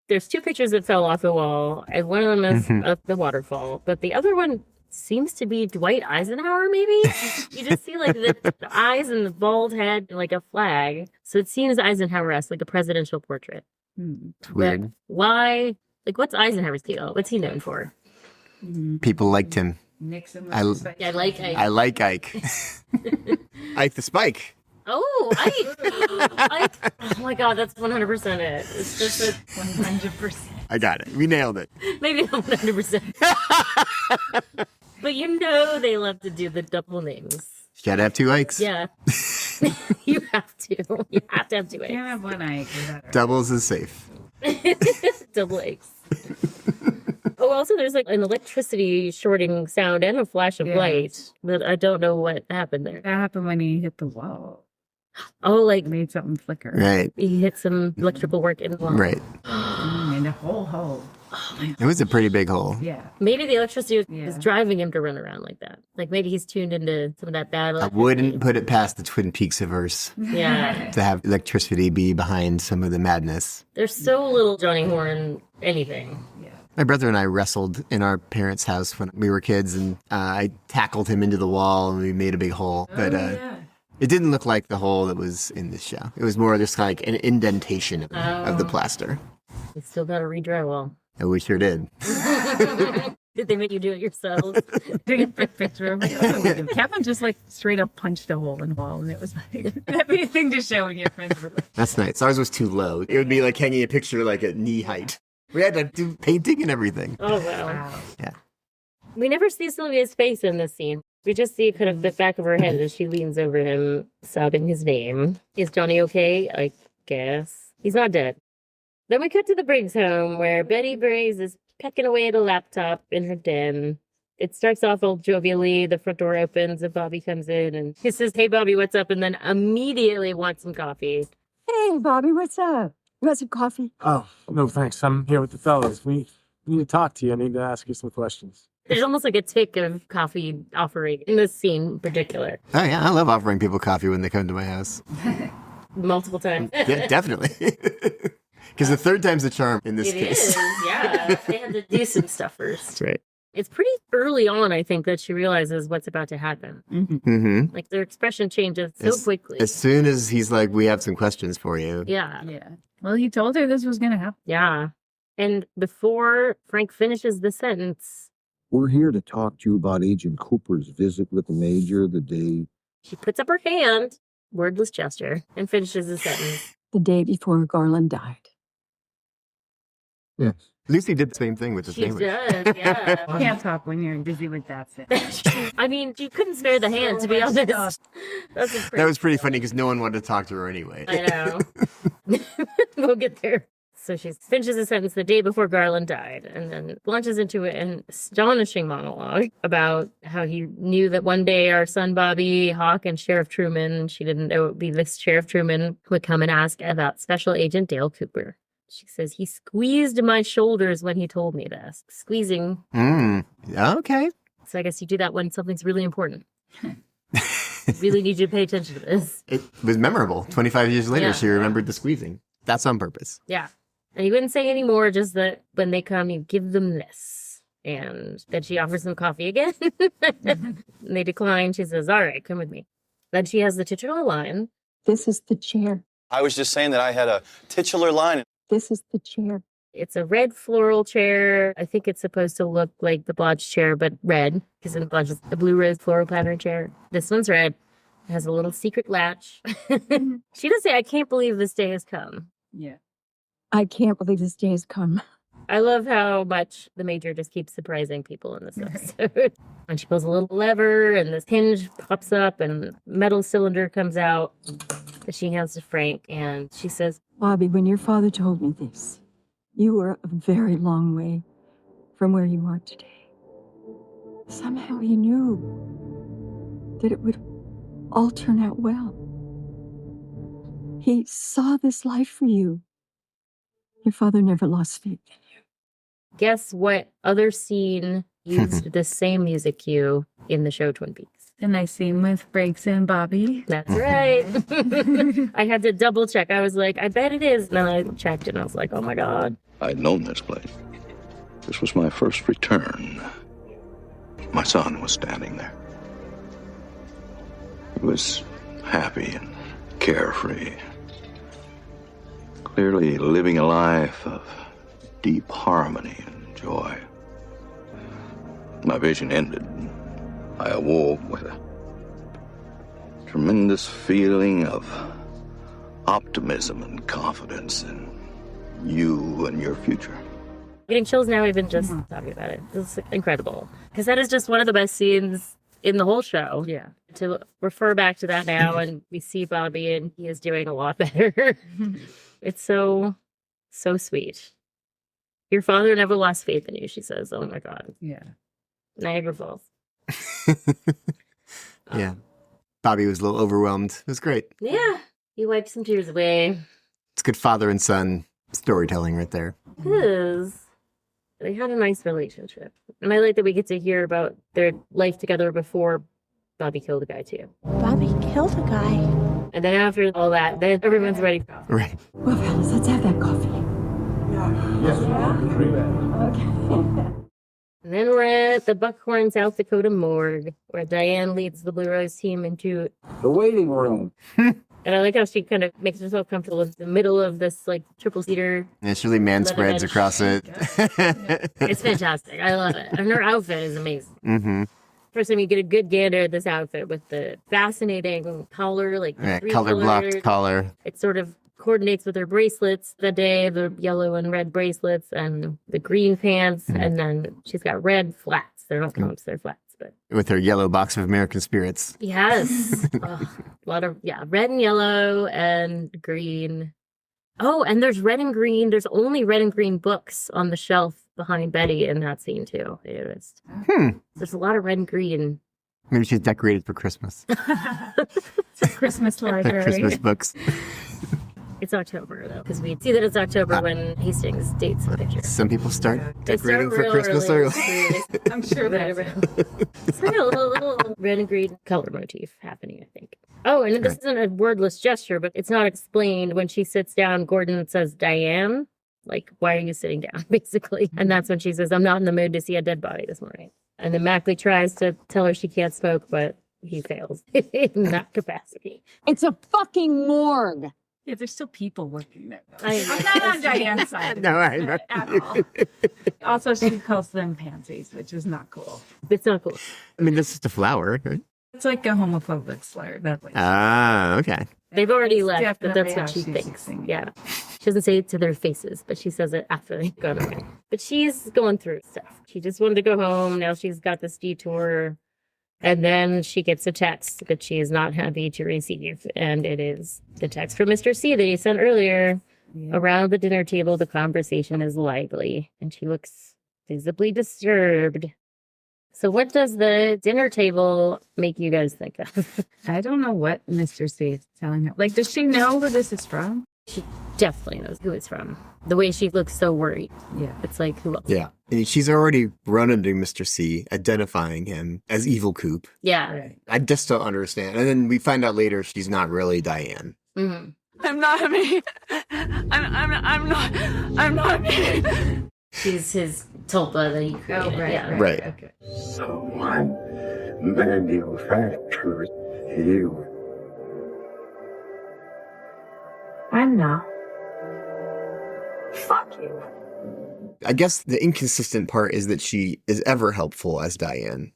There's two pictures that fell off the wall, and one of them is of the waterfall, but the other one seems to be Dwight Eisenhower, maybe? You just see like the eyes and the bald head and like a flag. So it seems Eisenhower-esque, like a presidential portrait.
It's weird.
But why? Like, what's Eisenhower's deal? What's he known for?
People liked him.
Nixon.
I like Ike.
I like Ike. Ike the Spike.
Oh, Ike. Oh my God, that's 100% it. It's just a
100%.
I got it. We nailed it.
Maybe not 100%. But you know they love to do the double names.
You gotta have two Ikes.
Yeah. You have to. You have to have two Ikes.
Can't have one Ike.
Doubles is safe.
Double Ikes. Oh, also there's like an electricity shorting sound and a flash of light, but I don't know what happened there.
That happened when he hit the wall.
Oh, like
Made something flicker.
Right.
he hit some electrical work in the wall.
Right.
And a whole hole.
It was a pretty big hole.
Yeah.
Maybe the electricity is driving him to run around like that. Like maybe he's tuned into some of that bad
I
electricity.
wouldn't put it past the Twin Peaks-averse
Yeah.
to have electricity be behind some of the madness.
There's so little Johnny Horne anything.
My brother and I wrestled in our parents' house when we were kids, and I tackled him into the wall, and we made a big hole. But it didn't look like the hole that was in this show. It was more just like an indentation of the plaster.
You still got to re-drywall.
And we sure did.
Did they make you do it yourselves?
Take a picture of it. Kevin just like straight up punched a hole in the wall, and it was like that'd be a thing to show when your friends were like,
That's nice. Ours was too low. It would be like hanging a picture like at knee height. We had to do painting and everything.
Oh, wow.
Yeah.
We never see Sylvia's face in this scene. We just see kind of the back of her head as she leans over him, sobbing his name. Is Johnny okay? I guess. He's not dead. Then we cut to the Briggs home, where Betty Briggs is pecking away at a laptop in her den. It starts off all jovially. The front door opens and Bobby comes in and he says, "Hey, Bobby, what's up?" And then immediately wants some coffee.
Hey, Bobby, what's up? You want some coffee?
Oh, no, thanks. I'm here with the fellas. We need to talk to you. I need to ask you some questions.
There's almost like a tick of coffee offering in this scene in particular.
Oh, yeah. I love offering people coffee when they come to my house.
Multiple times.
Yeah, definitely. Because the third time's the charm in this
It
case.
is, yeah. They had to do some stuff first.
That's right.
It's pretty early on, I think, that she realizes what's about to happen.
Mm-hmm.
Like, their expression changes so quickly.
As soon as he's like, we have some questions for you.
Yeah.
Yeah. Well, he told her this was going to happen.
Yeah. And before Frank finishes the sentence,
We're here to talk to you about Agent Cooper's visit with the Major the day.
she puts up her hand, wordless gesture, and finishes the sentence.
The day before Garland died.
Yes.
Lucy did the same thing with the
She
sandwich.
does, yeah.
Can't talk when you're busy with that.
I mean, you couldn't spare the hand, to be honest.
That was pretty funny because no one wanted to talk to her anyway.
I know. We'll get there. So she finishes the sentence the day before Garland died and then launches into an astonishing monologue about how he knew that one day our son Bobby, Hawk, and Sheriff Truman, she didn't know it would be this Sheriff Truman, would come and ask about Special Agent Dale Cooper. She says, he squeezed my shoulders when he told me this. Squeezing.
Okay.
So I guess you do that when something's really important. Really need you to pay attention to this.
It was memorable. 25 years later,
Yeah.
she remembered the squeezing. That's on purpose.
Yeah. And he wouldn't say any more, just that when they come, you give them this. And then she offers them coffee again. And they decline. She says, all right, come with me. Then she has the titular line.
This is the chair.
I was just saying that I had a titular line.
This is the chair.
It's a red floral chair. I think it's supposed to look like the Blodge chair, but red, because in Blodge is a blue rose floral pattern chair. This one's red. It has a little secret latch. She does say, I can't believe this day has come.
Yeah.
I can't believe this day has come.
I love how much the Major just keeps surprising people in this episode. And she pulls a little lever, and this hinge pops up, and a metal cylinder comes out that she hands to Frank. And she says,
Bobby, when your father told me this, you were a very long way from where you are today. Somehow he knew that it would all turn out well. He saw this life for you. Your father never lost faith in you.
guess what other scene used the same music cue in the show Twin Peaks?
The nice scene with Briggs and Bobby.
That's right. I had to double check. I was like, I bet it is. And then I checked and I was like, oh my God.
I'd known this place. This was my first return. My son was standing there. He was happy and carefree. Clearly living a life of deep harmony and joy. My vision ended. I awoke with a tremendous feeling of optimism and confidence in you and your future.
Getting chills now even just talking about it. This is incredible. Because that is just one of the best scenes in the whole show.
Yeah.
To refer back to that now, and we see Bobby and he is doing a lot better. It's so sweet. Your father never lost faith in you, she says. Oh my God.
Yeah.
Niagara Falls.
Yeah. Bobby was a little overwhelmed. It was great.
Yeah. He wiped some tears away.
It's good father and son storytelling right there.
It is. They had a nice relationship. And I like that we get to hear about their life together before Bobby killed a guy too.
Bobby killed a guy.
And then after all that, then everyone's ready for coffee.
Right.
Well, fellas, let's have that coffee.
And then we're at the Buckhorn, South Dakota morgue, where Diane leads the Blue Rose team into
the waiting room.
And I like how she kind of makes herself comfortable in the middle of this like triple seater.
And it's really man spreads across it.
It's fantastic. I love it. And her outfit is amazing.
Mm-hmm.
First time you get a good gander at this outfit with the fascinating collar, like
color blocked collar.
It sort of coordinates with her bracelets that day, the yellow and red bracelets and the green pants. Mm-hmm. And then she's got red flats. They're not pumps, they're flats. But
with her yellow box of American Spirits.
Yes. A lot of, red and yellow and green. Oh, and there's red and green. There's only red and green books on the shelf behind Betty in that scene, too. I noticed. There's a lot of red and green.
Maybe she's decorated for Christmas.
It's a Christmas library.
Christmas books.
It's October, though, because we see that it's October when Hastings dates the picture.
Some people start decorating for Christmas early.
I'm sure that
it's like a little red and green color motif happening, I think. Oh, and this isn't a wordless gesture, but it's not explained. When she sits down, Gordon says, Diane. Like, why are you sitting down, basically? And that's when she says, I'm not in the mood to see a dead body this morning. And then Mackley tries to tell her she can't smoke, but he fails in that capacity.
It's a fucking morgue.
Yeah, there's still people working there.
I'm
not on Diane's side.
No, I'm not.
At all. Also, she calls them pansies, which is not cool.
It's not cool.
I mean, this is the flower, right?
It's like a homophobic slur. That's like,
Okay.
They've already left, but that's
definitely
what
how
she
she's
thinks.
thinking.
Yeah. She doesn't say it to their faces, but she says it after they've gone away. But she's going through stuff. She just wanted to go home. Now she's got this detour. And then she gets a text that she is not happy to receive. And it is the text from Mr. C that he sent earlier. Yeah. Around the dinner table, the conversation is lively. And she looks visibly disturbed. So what does the dinner table make you guys think of?
I don't know what Mr. C is telling her. Like, does she know who this is from?
She definitely knows who it's from. The way she looks so worried.
Yeah.
It's like, who else?
Yeah. And she's already run into Mr. C, identifying him as Evil Coop.
Yeah.
Right.
I just don't understand. And then we find out later she's not really Diane.
Mm-hmm.
I'm not me. I'm not me.
She's his tulpa that he created.
Right.
Okay.
Someone manufactured you.
I'm not. Fuck you.
I guess the inconsistent part is that she is ever helpful as Diane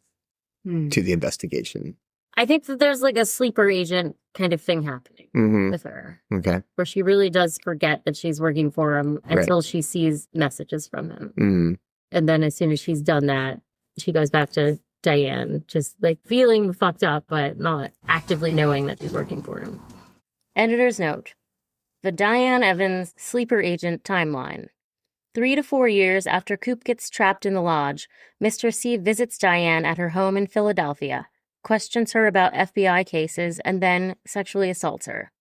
to the investigation.
I think that there's like a sleeper agent kind of thing happening with her.
Okay.
Where she really does forget that she's working for him until she sees messages from him.
Mm.
And then as soon as she's done that, she goes back to Diane, just like feeling fucked up, but not actively knowing that she's working for him. Editor's note. The Diane Evans sleeper agent timeline. 3 to 4 years after Coop gets trapped in the lodge, Mr. C visits Diane at her home in Philadelphia, questions her about FBI cases, and then sexually assaults her.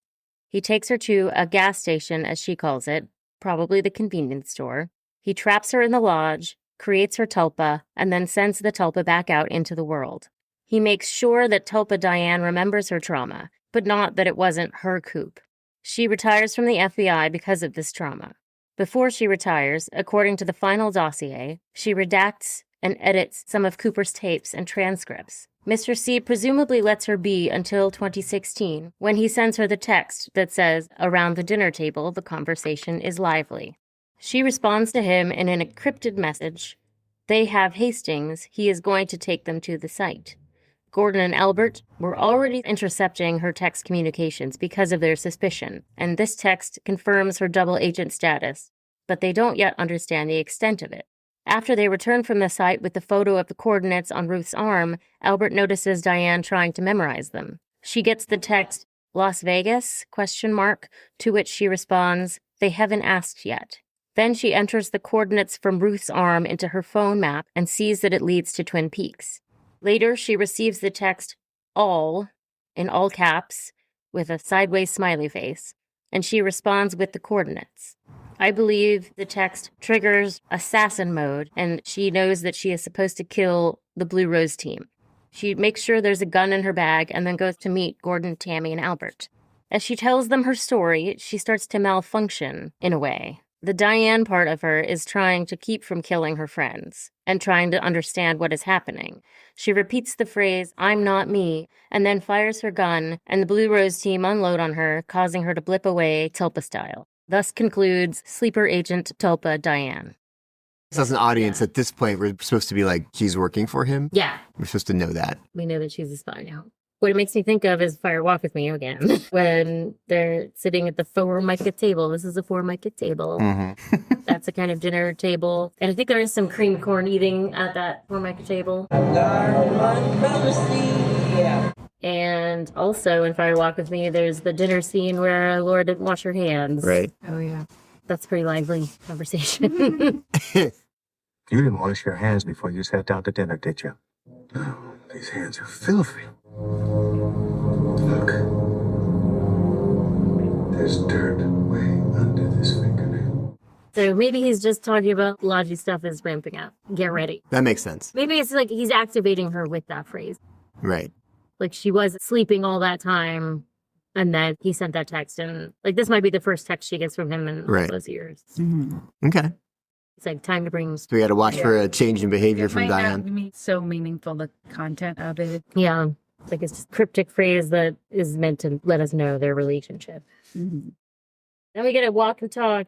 He takes her to a gas station, as she calls it, probably the convenience store. He traps her in the lodge, creates her tulpa, and then sends the tulpa back out into the world. He makes sure that tulpa Diane remembers her trauma, but not that it wasn't her Coop. She retires from the FBI because of this trauma. Before she retires, according to the final dossier, she redacts and edits some of Cooper's tapes and transcripts. Mr. C presumably lets her be until 2016, when he sends her the text that says, around the dinner table, the conversation is lively. She responds to him in an encrypted message. They have Hastings. He is going to take them to the site. Gordon and Albert were already intercepting her text communications because of their suspicion, and this text confirms her double agent status, but they don't yet understand the extent of it. After they return from the site with the photo of the coordinates on Ruth's arm, Albert notices Diane trying to memorize them. She gets the text, Las Vegas, ? To which she responds, they haven't asked yet. Then she enters the coordinates from Ruth's arm into her phone map and sees that it leads to Twin Peaks. Later, she receives the text, all, in all caps, with a sideways smiley face, and she responds with the coordinates. I believe the text triggers assassin mode, and she knows that she is supposed to kill the Blue Rose team. She makes sure there's a gun in her bag and then goes to meet Gordon, Tammy, and Albert. As she tells them her story, she starts to malfunction in a way. The Diane part of her is trying to keep from killing her friends and trying to understand what is happening. She repeats the phrase, I'm not me, and then fires her gun, and the Blue Rose team unload on her, causing her to blip away Tulpa style. Thus concludes sleeper agent Tulpa Diane.
So as an audience, at this point, we're supposed to be like, she's working for him?
Yeah.
We're supposed to know that.
We know that she's a spy now. What it makes me think of is Fire Walk With Me again. When they're sitting at the Formica table. This is a Formica table.
Mm-hmm.
That's a kind of dinner table. And I think there is some cream corn eating at that Formica table. And also in Fire Walk With Me, there's the dinner scene where Laura didn't wash her hands.
Right.
Oh, yeah.
That's a pretty lively conversation.
You didn't wash your hands before you sat down to dinner, did you?
Oh, these hands are filthy. Look. There's dirt way under this fingernail.
So maybe he's just talking about Lodgy stuff is ramping up. Get ready.
That makes sense.
Maybe it's like he's activating her with that phrase.
Right.
Like she was sleeping all that time, And then he sent that text, and like this might be the first text she gets from him in all those years.
Okay.
It's like time to bring.
So we got to watch for a change in behavior from Diane.
It might not be so meaningful, the content of it.
Yeah. Like it's just a cryptic phrase that is meant to let us know their relationship. Then we get a walk and talk.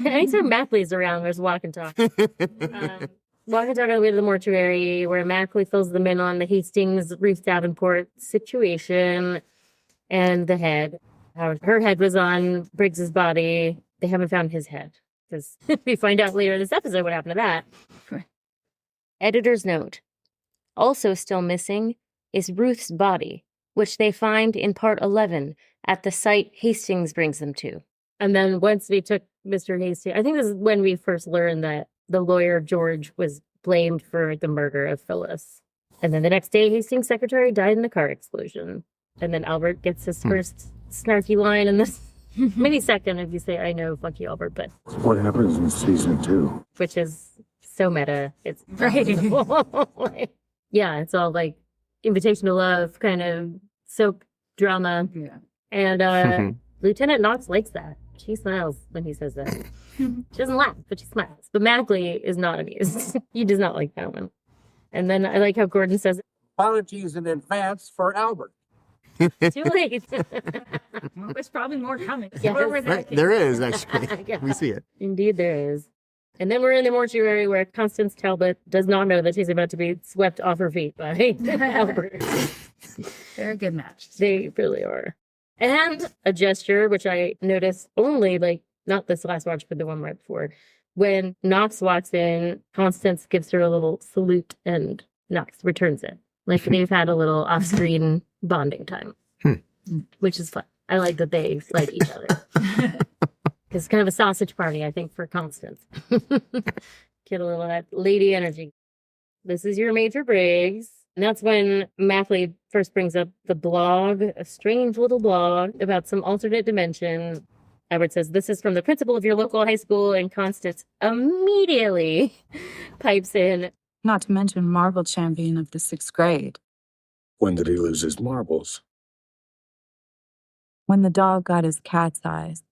Anytime Mathley's around, there's walk and talk. Walk and talk on the way to the mortuary, where Mathley fills them in on the Hastings Ruth Davenport situation and the head. How her head was on Briggs's body. They haven't found his head. Because we find out later in this episode what happened to that. Editor's note. Also still missing is Ruth's body, which they find in part 11 at the site Hastings brings them to. And then once we took Mr. Hastings, I think this is when we first learned that the lawyer George was blamed for the murder of Phyllis. And then the next day, Hastings' secretary died in a car explosion. And then Albert gets his first snarky line in this mini-second if you say, I know, fuck you, Albert, but...
What happens in season 2?
Which is so meta. It's right. Yeah, it's all like invitation to love, kind of soap drama.
Yeah.
And Lieutenant Knox likes that. She smiles when he says that. She doesn't laugh, but she smiles. But Mackley is not amused. He does not like that one. And then I like how Gordon says,
apologies in advance for Albert.
Too late.
There's probably more coming.
Yes.
There is, actually.
Yeah.
We see it.
Indeed there is. And then we're in the mortuary where Constance Talbot does not know that she's about to be swept off her feet by Albert.
They're a good match.
They really are. And a gesture, which I noticed only, like, not this last watch, but the one right before. When Knox walks in, Constance gives her a little salute and Knox returns it. Like they've had a little off-screen bonding time, which is fun. I like that they like each other. It's kind of a sausage party, I think, for Constance. Get a little of that lady energy. This is your Major Briggs. And that's when Mathley first brings up the blog, a strange little blog about some alternate dimension. Albert says, this is from the principal of your local high school, and Constance immediately pipes in.
Not to mention marble champion of the 6th grade.
When did he lose his marbles?
When the dog got his cat's eyes.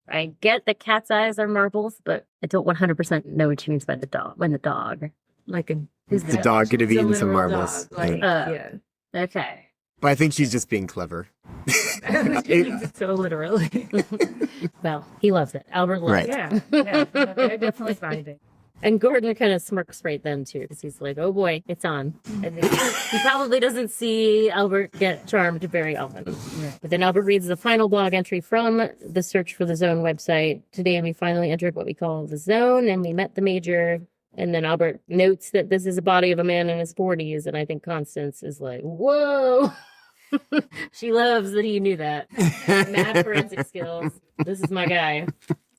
I get that cat's eyes are marbles, but I don't 100% know what she means by the dog. When the dog.
Like
the dog could have eaten some marbles.
Yeah.
Okay.
But I think she's just being clever.
So literally.
Well, he loves it. Albert loves it.
Yeah, I definitely find it.
And Gordon kind of smirks right then, too, because he's like, oh boy, it's on. And he probably doesn't see Albert get charmed very often. Yeah. But then Albert reads the final blog entry from the Search for the Zone website. Today, we finally entered what we call the zone, and we met the Major. And then Albert notes that this is a body of a man in his 40s, and I think Constance is like, whoa! She loves that he knew that. Mad forensic skills. This is my guy.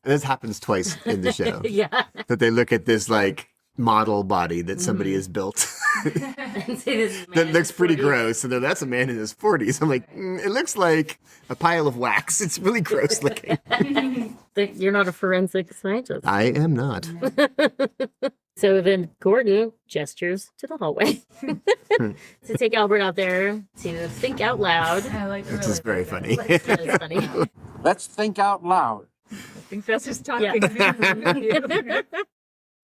This happens twice in the show.
Yeah.
That they look at this, like, model body that somebody has built. That looks pretty gross. And that's a man in his 40s. I'm like, it looks like a pile of wax. It's really gross looking.
You're not a forensic scientist.
I am not.
So then Gordon gestures to the hallway to take Albert out there to think out loud.
Which is very funny.
That is funny.
Let's think out loud.
I think that's just talking.
Yeah.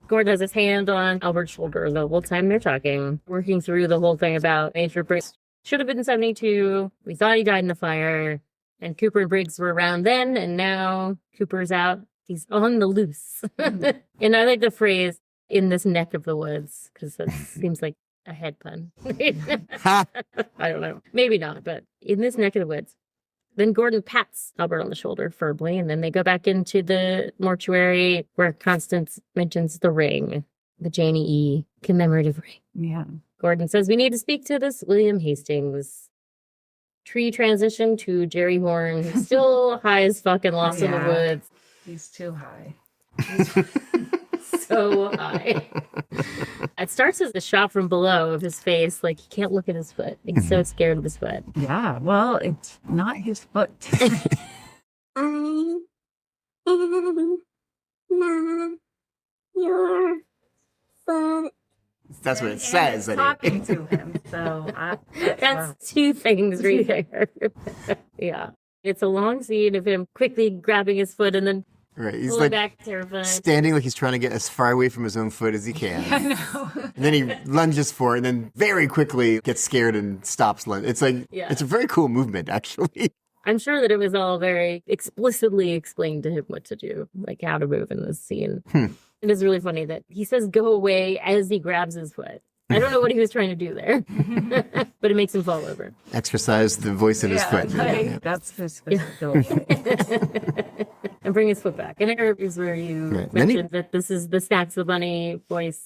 Gordon has his hand on Albert's shoulder the whole time they're talking, working through the whole thing about Major Briggs. Should have been 72. We thought he died in the fire. And Cooper and Briggs were around then, and now Cooper's out. He's on the loose. And I like the phrase, in this neck of the woods, because that seems like a head pun. I don't know. Maybe not, but in this neck of the woods. Then Gordon pats Albert on the shoulder firmly, and then they go back into the mortuary where Constance mentions the ring, the Janie E. commemorative ring.
Yeah.
Gordon says, we need to speak to this William Hastings. Tree transition to Jerry Horn, who's still high as fuck and lost in the woods.
He's too high.
So high. It starts as a shot from below of his face, like he can't look at his foot. He's so scared of his foot.
Yeah, well, it's not his foot.
I am not your foot.
That's what it says.
Talking to him, so
that's two things right there. Yeah. It's a long scene of him quickly grabbing his foot and then
Right, he's
pulling
like
back terrified.
standing like he's trying to get as far away from his own foot as he can.
I know.
And then he lunges for it and then very quickly gets scared and stops. It's like, it's a very cool movement, actually.
I'm sure that it was all very explicitly explained to him what to do, like how to move in this scene. It is really funny that he says go away as he grabs his foot. I don't know what he was trying to do there, but it makes him fall over.
Exercise the voice in his foot.
That's his foot.
And bring his foot back. And here is where you mentioned that this is the Snacks the Bunny voice.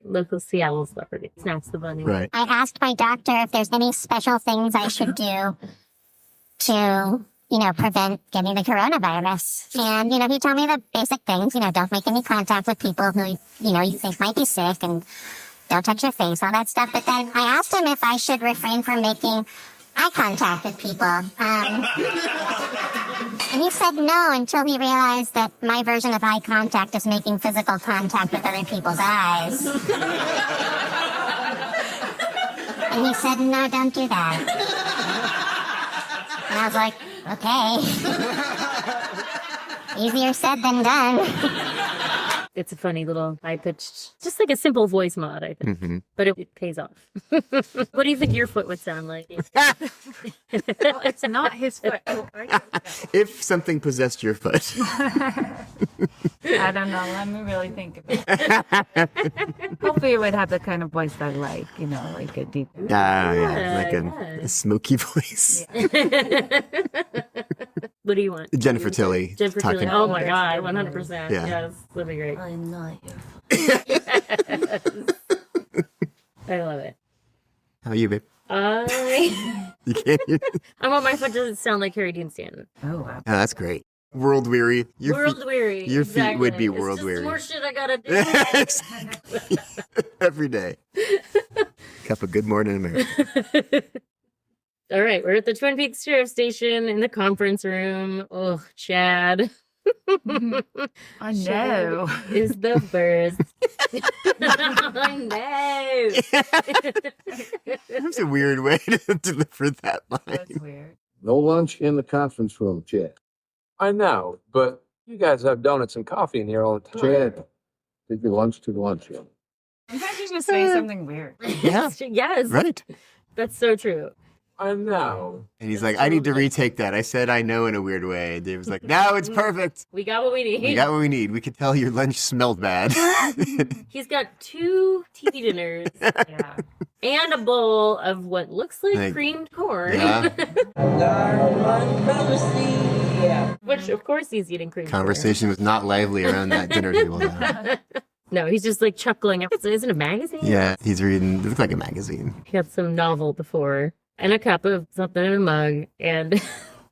Local Seattle celebrity. Snacks the Bunny.
Right.
I asked my doctor if there's any special things I should do to, prevent getting the coronavirus. And, he told me the basic things, don't make any contact with people who, you think might be sick and don't touch your face, all that stuff. But then I asked him if I should refrain from making eye contact with people. And he said no until he realized that my version of eye contact is making physical contact with other people's eyes. And he said, no, don't do that. And I was like, okay. Easier said than done.
It's a funny little high-pitched, just like a simple voice mod, I think. But it pays off. What do you think your foot would sound like?
Well, it's not his foot.
If something possessed your foot.
I don't know. Let me really think of it. Hopefully it would have the kind of voice I like, like a deep...
like a smoky voice.
What do you want?
Jennifer Tilly.
Jennifer Tilly. Oh my God, 100%.
Yeah.
Yes, that'd be great.
I'm not your
I love it.
How are you, babe? You can't hear.
I want my foot to sound like Harry Dean Stanton.
Oh, wow.
Oh, that's great. World weary.
World weary.
Your feet would be
It's
world
just
weary.
more shit I gotta do.
Exactly. Every day. Cup of Good Morning America.
All right, we're at the Twin Peaks Sheriff Station in the conference room. Oh, Chad.
I know.
Is the first. I know.
That's a weird way to deliver that line.
That's weird.
No lunch in the conference room, Chad.
I know, but you guys have donuts and coffee in here all the time.
Chad, take your lunch to the lunchroom.
Sometimes you just say something weird.
Yeah.
Yes.
Right.
That's so true.
I know.
And he's like, I need to retake that. I said I know in a weird way. And Dave was like, no, it's perfect.
We got what we need.
We got what we need. We could tell your lunch smelled bad.
He's got 2 TV dinners.
Yeah.
And a bowl of what looks like creamed corn.
Yeah.
Which, of course, he's eating creamed
Conversation was not lively around that dinner table. Now.
No, he's just like chuckling. Is it a magazine?
Yeah, he's reading. It looked like a magazine.
He had some novel before and a cup of something in a mug. And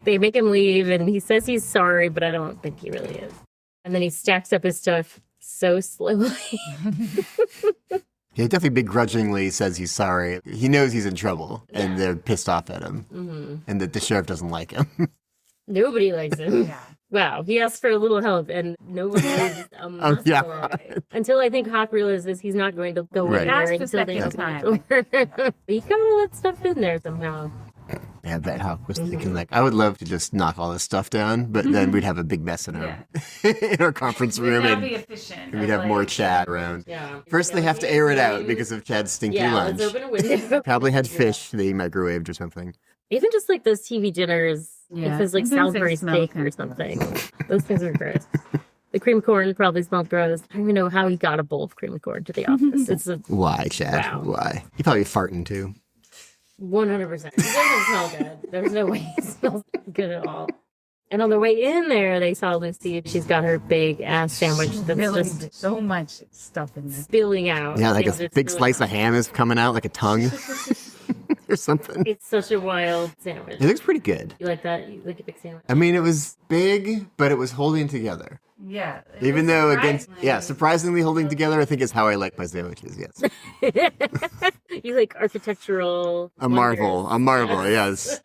they make him leave. And he says he's sorry, but I don't think he really is. And then he stacks up his stuff so slowly.
He definitely begrudgingly says he's sorry. He knows he's in trouble, and they're pissed off at him, and that the sheriff doesn't like him.
Nobody likes him.
Yeah.
Wow, he asked for a little help, and nobody is until I think Hawk realizes he's not going to go in there until they open the door. He kind of let stuff in there somehow.
Yeah, that Hawk was thinking, like, I would love to just knock all this stuff down, but then we'd have a big mess in our in our conference room, and
be efficient.
we'd have more Chad around.
Yeah.
First, they have to air it out because of Chad's stinky lunch.
Let's open a window.
Probably had fish they microwaved or something.
Even just like those TV dinners, if it's like Salisbury steak or
good.
something. Those things are gross. The cream corn probably smelled gross. I don't even know how he got a bowl of cream corn to the office. It's
Why, Chad?
Wow.
Why? He probably farting too.
100%. He doesn't smell good. There's no way he smells good at all. And on the way in there, they saw Lucy. She's got her big ass sandwich that's just
so much stuff in there.
spilling out.
Yeah, like
Things
a
are
big
spilling
slice of ham is coming out like a tongue or something.
It's such a wild sandwich.
It looks pretty good.
You like that? You like a big sandwich?
I mean, it was big, but it was holding together.
Yeah.
Even though surprisingly holding together, I think is how I like my sandwiches, yes.
You like architectural
A marvel, yes.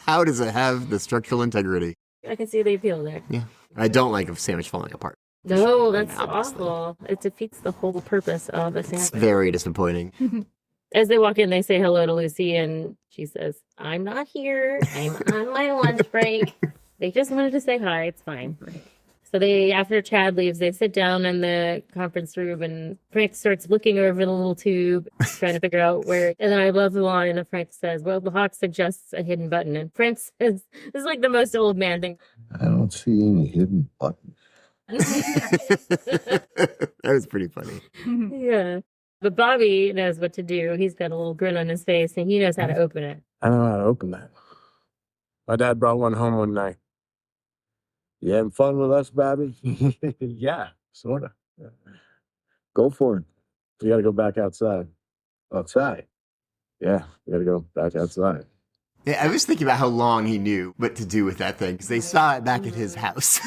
How does it have the structural integrity?
I can see the appeal there.
Yeah. I don't like a sandwich falling apart.
No, that's awful. It defeats the whole purpose of a sandwich.
It's very disappointing.
As they walk in, they say hello to Lucy, and she says, I'm not here. I'm on my lunch break. They just wanted to say hi. It's fine. So after Chad leaves, they sit down in the conference room, and Frank starts looking over the little tube, trying to figure out where. And then I love the line, and Frank says, well, the hawk suggests a hidden button. And Frank says, this is like the most old man thing.
I don't see any hidden buttons.
That was pretty funny.
Yeah. But Bobby knows what to do. He's got a little grin on his face, and he knows how to open it.
I know how to open that. My dad brought one home one night.
You having fun with us, Bobby?
Yeah, sort of.
Go for it.
We got to go back outside.
Outside?
Yeah, we got to go back outside.
Yeah, I was thinking about how long he knew what to do with that thing, because they saw it back at his house,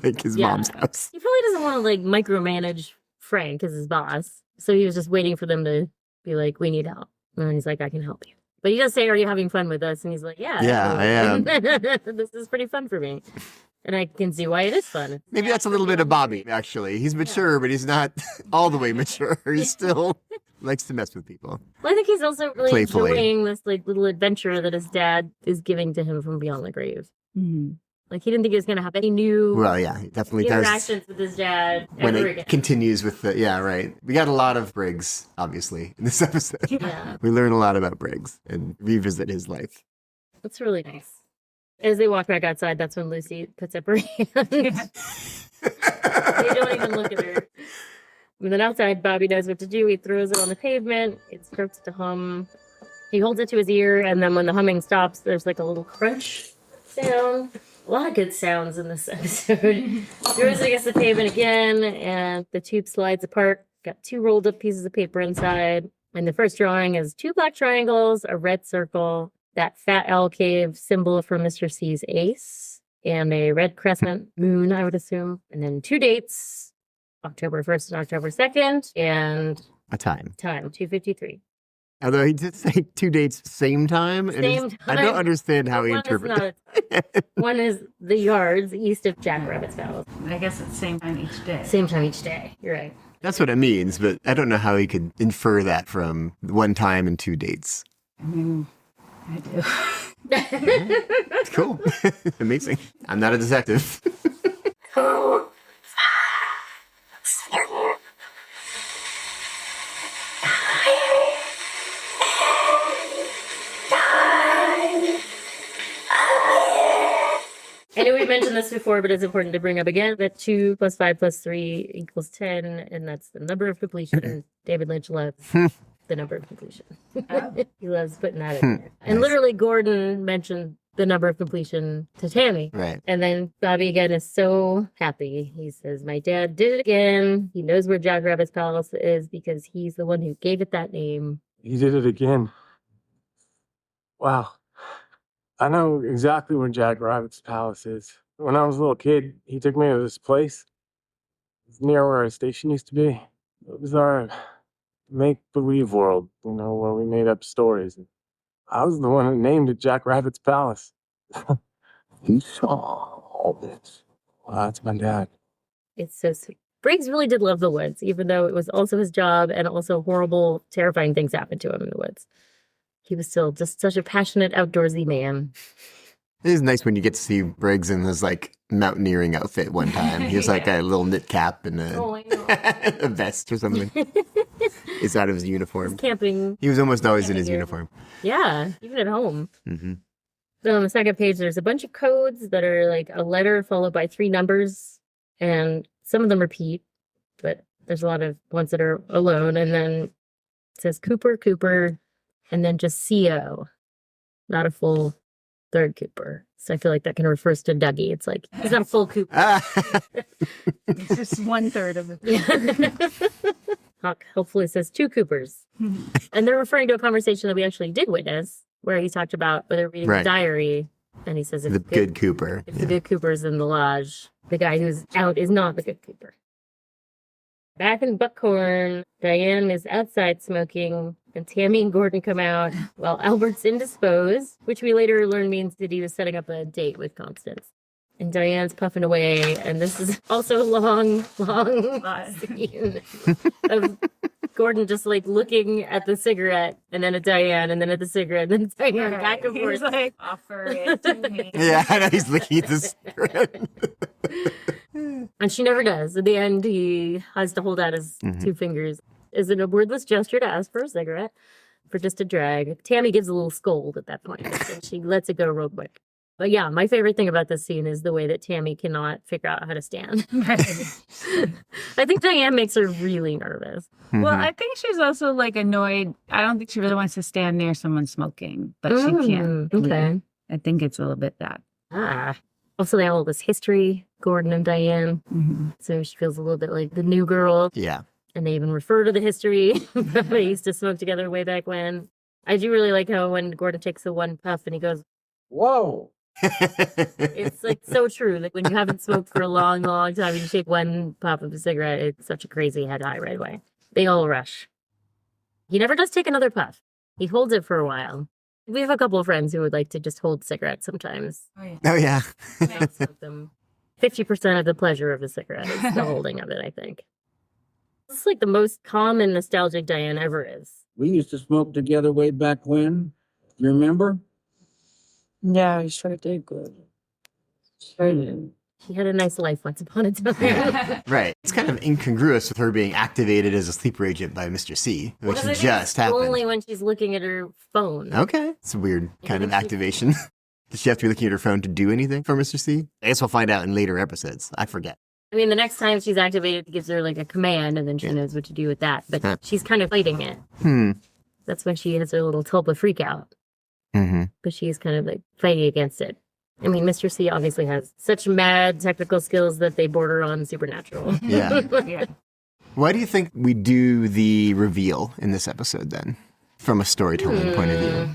like his mom's house.
He probably doesn't want to like micromanage Frank as his boss. So he was just waiting for them to be like, we need help. And then he's like, I can help you. But he does say, are you having fun with us? And he's like, yeah.
Yeah, I am.
This is pretty fun for me. And I can see why it is fun.
Maybe that's a little bit of Bobby, actually. He's mature, but he's not all the way mature. He still likes to mess with people.
Well, I think he's also really
Playfully.
enjoying this like little adventure that his dad is giving to him from beyond the grave. Mm-hmm. Like he didn't think he was going to have any new
He definitely does.
interactions with his dad
When
ever
it
again.
continues with the, right. We got a lot of Briggs, obviously, in this episode.
Yeah.
We learn a lot about Briggs and revisit his life.
That's really nice. As they walk back outside, that's when Lucy puts up her hand. They don't even look at her. And then outside, Bobby knows what to do. He throws it on the pavement. It starts to hum. He holds it to his ear, and then when the humming stops, there's like a little crunch sound. A lot of good sounds in this episode. Throws it against the pavement again, and the tube slides apart. Got 2 rolled up pieces of paper inside. And the first drawing is 2 black triangles, a red circle, that fat owl cave symbol for Mr. C's ace, and a red crescent moon, I would assume. And then 2 dates, October 1st and October 2nd, and
A time.
2:53.
Although he did say 2 dates, same time.
Same time.
I don't understand how he
One is
interpreted
not- One is the yards east of Jack Rabbit's Palace.
I guess it's same time each day.
Same time each day. You're right.
That's what it means, but I don't know how he could infer that from 1 time and 2 dates.
I mean, I do.
It's cool. Amazing. I'm not a detective.
I know we mentioned this before, but it's important to bring up again that 2 + 5 + 3 = 10, and that's the number of completion. David Lynch loves the number of completion. He loves putting that in there. And literally, Gordon mentioned the number of completion to Tammy.
Right.
And then Bobby again is so happy. He says, my dad did it again. He knows where Jack Rabbit's Palace is because he's the one who gave it that name.
He did it again. Wow. I know exactly where Jack Rabbit's Palace is. When I was a little kid, he took me to this place. It's near where our station used to be. It was our make-believe world, where we made up stories. And I was the one who named it Jack Rabbit's Palace.
He saw all this.
Wow, that's my dad.
It's so sweet. Briggs really did love the woods, even though it was also his job and also horrible, terrifying things happened to him in the woods. He was still just such a passionate, outdoorsy man.
It is nice when you get to see Briggs in his mountaineering outfit one time. He has a little knit cap and a vest or something. It's out of his uniform.
He's camping.
He was almost always in his uniform.
Yeah, even at home.
Mm-hmm.
Then on the second page, there's a bunch of codes that are like a letter followed by 3 numbers. And some of them repeat, but there's a lot of ones that are alone. And then it says Cooper, Cooper, and then just CO. Not a full 3rd Cooper. So I feel like that kind of refers to Dougie. It's like, he's not a full Cooper.
It's just 1/3 of it.
Hawk hopefully says 2 Coopers. And they're referring to a conversation that we actually did witness, where he talked about whether reading the diary. And he says, if
the good Cooper.
If the good Cooper's in the lodge, the guy who's out is not the good Cooper. Back in Buckhorn, Diane is outside smoking, and Tammy and Gordon come out while Albert's indisposed, which we later learn means that he was setting up a date with Constance. And Diane's puffing away, and this is also a long scene of Gordon just like looking at the cigarette and then at Diane and then at the cigarette and then Diane back and forth.
He's like, offer it to me.
Yeah, I know, he's looking at the cigarette.
And she never does. At the end, he has to hold out his two fingers. Is it a wordless gesture to ask for a cigarette? For just a drag. Tammy gives a little scold at that point, and she lets it go real quick. But yeah, my favorite thing about this scene is the way that Tammy cannot figure out how to stand. I think Diane makes her really nervous.
Well, I think she's also like annoyed. I don't think she really wants to stand near someone smoking, but she can't.
Okay.
I think it's a little bit that.
Also, they have all this history, Gordon and Diane. So she feels a little bit like the new girl.
Yeah.
And they even refer to the history. They used to smoke together way back when. I do really like how when Gordon takes the one puff and he goes,
"Whoa."
It's like so true. Like when you haven't smoked for a long, long time, and you take one puff of a cigarette, it's such a crazy head high right away. They all rush. He never does take another puff. He holds it for a while. We have a couple of friends who would like to just hold cigarettes sometimes.
Oh, yeah.
50% of the pleasure of a cigarette is the holding of it, I think. It's like the most calm and nostalgic Diane ever is.
We used to smoke together way back when. You remember?
Yeah, we sure did good. Sure did.
He had a nice life once upon a time.
Right. It's kind of incongruous with her being activated as a sleeper agent by Mr. C, which
Well, I think
just
it's
happened.
only when she's looking at her phone.
Okay. It's a weird kind of activation. Does she have to be looking at her phone to do anything for Mr. C? I guess we'll find out in later episodes. I forget.
I mean, the next time she's activated, it gives her like a command, and then she knows what to do with that. But she's kind of fighting it. That's when she has her little tulpa freak out. But she's kind of like fighting against it. I mean, Mr. C obviously has such mad technical skills that they border on supernatural.
Yeah.
Yeah.
Why do you think we do the reveal in this episode then, from a storytelling point of view?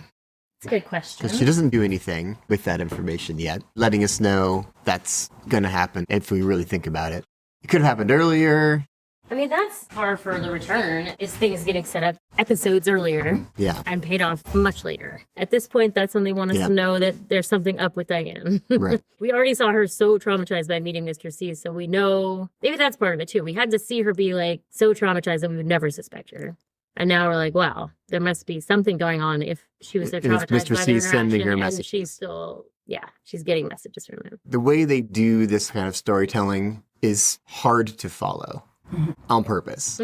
It's a good question.
Because she doesn't do anything with that information yet, letting us know that's going to happen if we really think about it. It could have happened earlier.
I mean, that's par for the return, is things getting set up episodes earlier.
Yeah.
And paid off much later. At this point, that's when they want us to know that there's something up with Diane.
Right.
We already saw her so traumatized by meeting Mr. C, so we know, maybe that's part of it too. We had to see her be like so traumatized that we would never suspect her. And now we're like, wow, there must be something going on if she was so traumatized by
Mr. C sending her message.
And she's still, she's getting messages from him.
The way they do this kind of storytelling is hard to follow on purpose.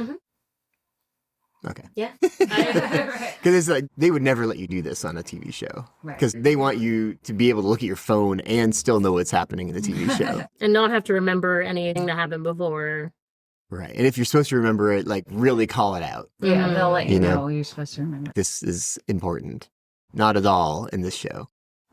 Okay.
Yeah.
Because it's like, they would never let you do this on a TV show. Because they want you to be able to look at your phone and still know what's happening in the TV show.
And not have to remember anything that happened before.
Right. And if you're supposed to remember it, like, really call it out.
Yeah, they'll let you know you're supposed to remember.
This is important. Not at all in this show.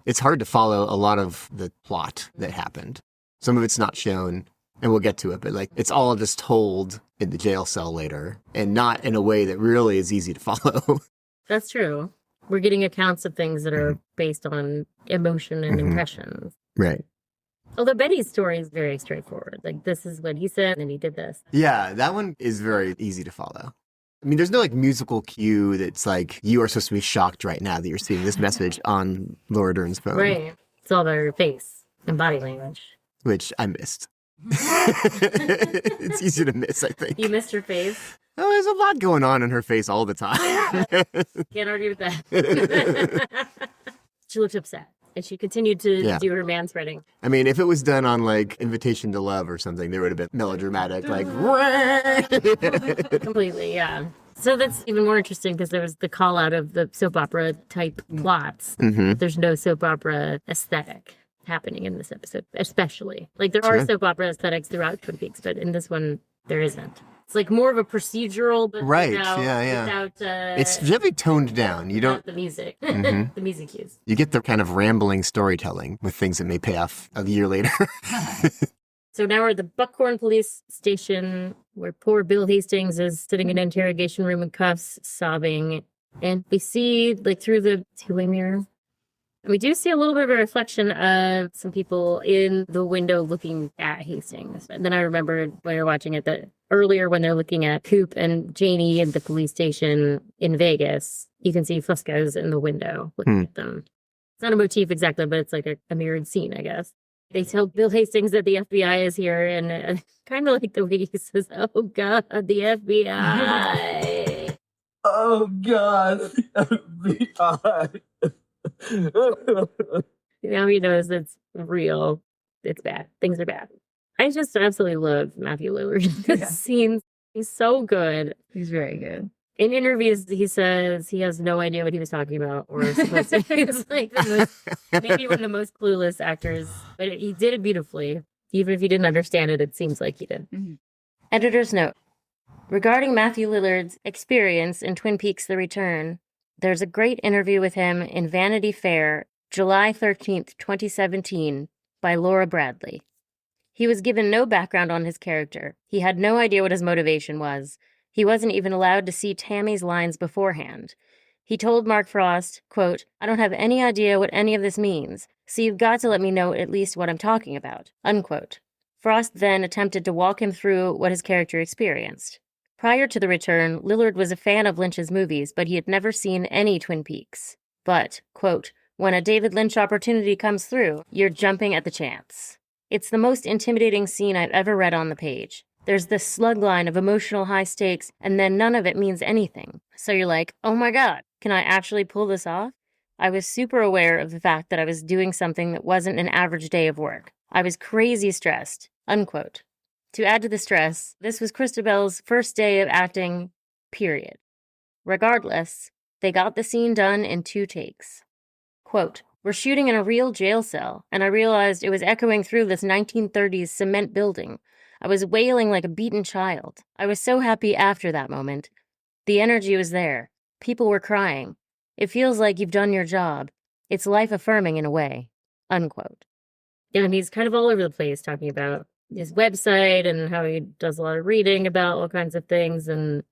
It's hard to follow a lot of the plot that happened. Some of it's not shown, and we'll get to it, but like it's all just told in the jail cell later, and not in a way that really is easy to follow.
That's true. We're getting accounts of things that are based on emotion and impressions.
Right.
Although Betty's story is very straightforward. Like, this is what he said, and he did this.
Yeah, that one is very easy to follow. I mean, there's no like musical cue that's like, you are supposed to be shocked right now that you're seeing this message on Laura Dern's phone.
Right. It's all about her face and body language.
Which I missed. It's easy to miss, I think.
You missed her face?
Oh, there's a lot going on in her face all the time.
Can't argue with that. She looked upset. And she continued to do her manspreading.
I mean, if it was done on, like, Invitation to Love or something, there would have been melodramatic, like,
Completely, yeah. So that's even more interesting because there was the call out of the soap opera type plots. There's no soap opera aesthetic happening in this episode, especially. Like, there are soap opera aesthetics throughout Twin Peaks, but in this one, there isn't. It's like more of a procedural, but without,
it's really toned down. You don't
the music, the music cues.
You get the kind of rambling storytelling with things that may pay off a year later.
So now we're at the Buckhorn police station where poor Bill Hastings is sitting in an interrogation room in cuffs, sobbing. And we see, like, through the two-way mirror, we do see a little bit of a reflection of some people in the window looking at Hastings. And then I remembered when we were watching it that earlier when they're looking at Coop and Janie at the police station in Vegas, you can see Fusco's in the window looking at them. It's not a motif exactly, but it's like a mirrored scene, I guess. They tell Bill Hastings that the FBI is here, and kind of like the way he says, "Oh God, the FBI."
Oh, God.
Now he knows it's real. It's bad. Things are bad. I just absolutely love Matthew Lillard in this scene. He's so good.
He's very good.
In interviews, he says he has no idea what he was talking about or supposed to. He's like maybe one of the most clueless actors, but he did it beautifully. Even if you didn't understand it, it seems like he did.
Mm-hmm.
Editor's note. Regarding Matthew Lillard's experience in Twin Peaks: The Return, there's a great interview with him in Vanity Fair, July 13th, 2017, by Laura Bradley. He was given no background on his character. He had no idea what his motivation was. He wasn't even allowed to see Tammy's lines beforehand. He told Mark Frost, quote, "I don't have any idea what any of this means, so you've got to let me know at least what I'm talking about," unquote. Frost then attempted to walk him through what his character experienced. Prior to The Return, Lillard was a fan of Lynch's movies, but he had never seen any Twin Peaks. But, quote, "When a David Lynch opportunity comes through, you're jumping at the chance. It's the most intimidating scene I've ever read on the page. There's this slug line of emotional high stakes, and then none of it means anything. So you're like, oh my God, can I actually pull this off? I was super aware of the fact that I was doing something that wasn't an average day of work. I was crazy stressed," unquote. To add to the stress, this was Christabel's first day of acting, period. Regardless, they got the scene done in 2 takes. Quote, "We're shooting in a real jail cell, and I realized it was echoing through this 1930s cement building. I was wailing like a beaten child. I was so happy after that moment. The energy was there. People were crying. It feels like you've done your job. It's life-affirming in a way," unquote. Yeah, and he's kind of all over the place talking about his website and how he does a lot of reading about all kinds of things. And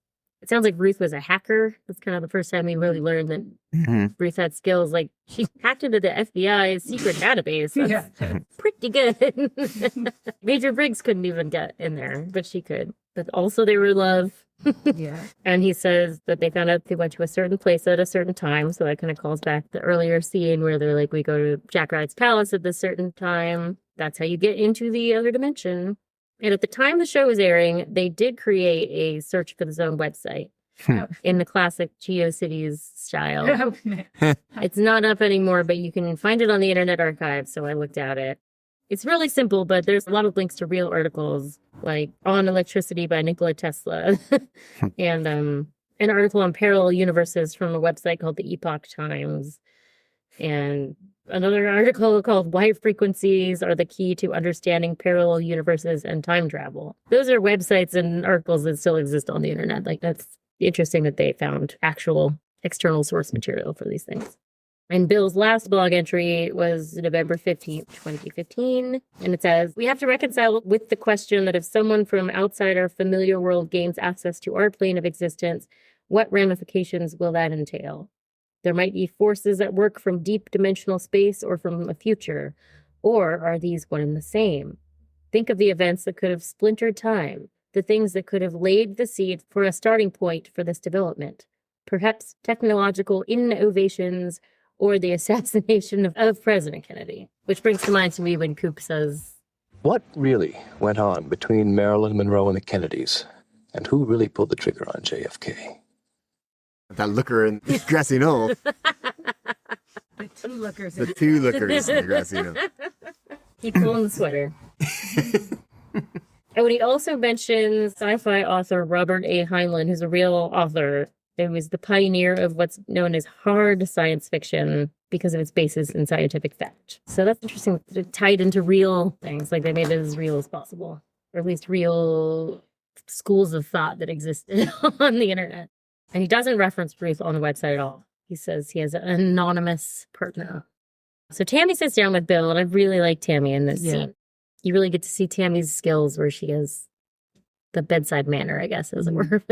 it sounds like Ruth was a hacker. That's kind of the first time we really learned that Ruth had skills. Like, she hacked into the FBI's secret database. That's pretty good. Major Briggs couldn't even get in there, but she could. But also they were in love.
Yeah.
And he says that they found out they went to a certain place at a certain time. So that kind of calls back the earlier scene where they're like, we go to Jack Rabbit's palace at this certain time. That's how you get into the other dimension. And at the time the show was airing, they did create a search for the zone website in the classic GeoCities style. It's not up anymore, but you can find it on the Internet Archive, so I looked at it. It's really simple, but there's a lot of links to real articles, like On Electricity by Nikola Tesla, and an article on parallel universes from a website called the Epoch Times, and another article called Why Frequencies Are the Key to Understanding Parallel Universes and Time Travel. Those are websites and articles that still exist on the internet. Like, that's interesting that they found actual external source material for these things. And Bill's last blog entry was November 15th, 2015. And it says, "We have to reconcile with the question that if someone from outside our familiar world gains access to our plane of existence, what ramifications will that entail? There might be forces at work from deep dimensional space or from a future. Or are these one and the same? Think of the events that could have splintered time, the things that could have laid the seed for a starting point for this development. Perhaps technological innovations or the assassination of President Kennedy." Which brings to mind to me when Coop says,
What really went on between Marilyn Monroe and the Kennedys? And who really pulled the trigger on JFK?
That looker in grassy knoll.
The 2 lookers.
The 2 lookers in the grassy knoll.
He pulled the sweater. Oh, and he also mentions sci-fi author Robert A. Heinlein, who's a real author. It was the pioneer of what's known as hard science fiction because of its basis in scientific fact. So that's interesting. It tied into real things, like they made it as real as possible, or at least real schools of thought that existed on the internet. And he doesn't reference Ruth on the website at all. He says he has an anonymous partner. So Tammy sits down with Bill, and I really like Tammy in this scene. You really get to see Tammy's skills where she has the bedside manner, I guess, as it were.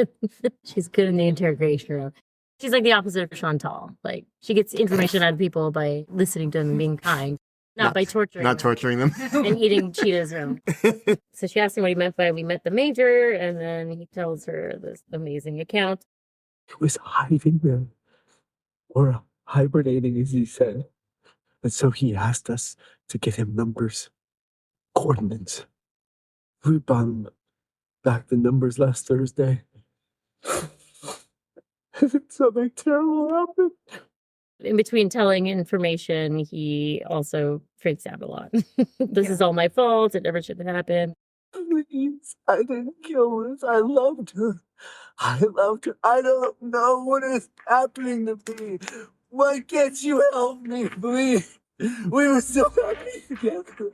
She's good in the interrogation room. She's like the opposite of Chantal. Like, she gets information out of people by listening to them and being kind, not by torturing
Not torturing them.
and eating Cheetah's room. So she asked him what he meant by "we met the Major," and then he tells her this amazing account.
He was hiding there, or hibernating, as he said. And so he asked us to get him numbers, coordinates. We brought him back the numbers last Thursday. something terrible happened.
In between telling information, he also freaks out a lot. This is all my fault. It never should have happened.
Please, I didn't kill Liz. I loved her. I loved her. I don't know what is happening to me. Why can't you help me, please? We were so happy together.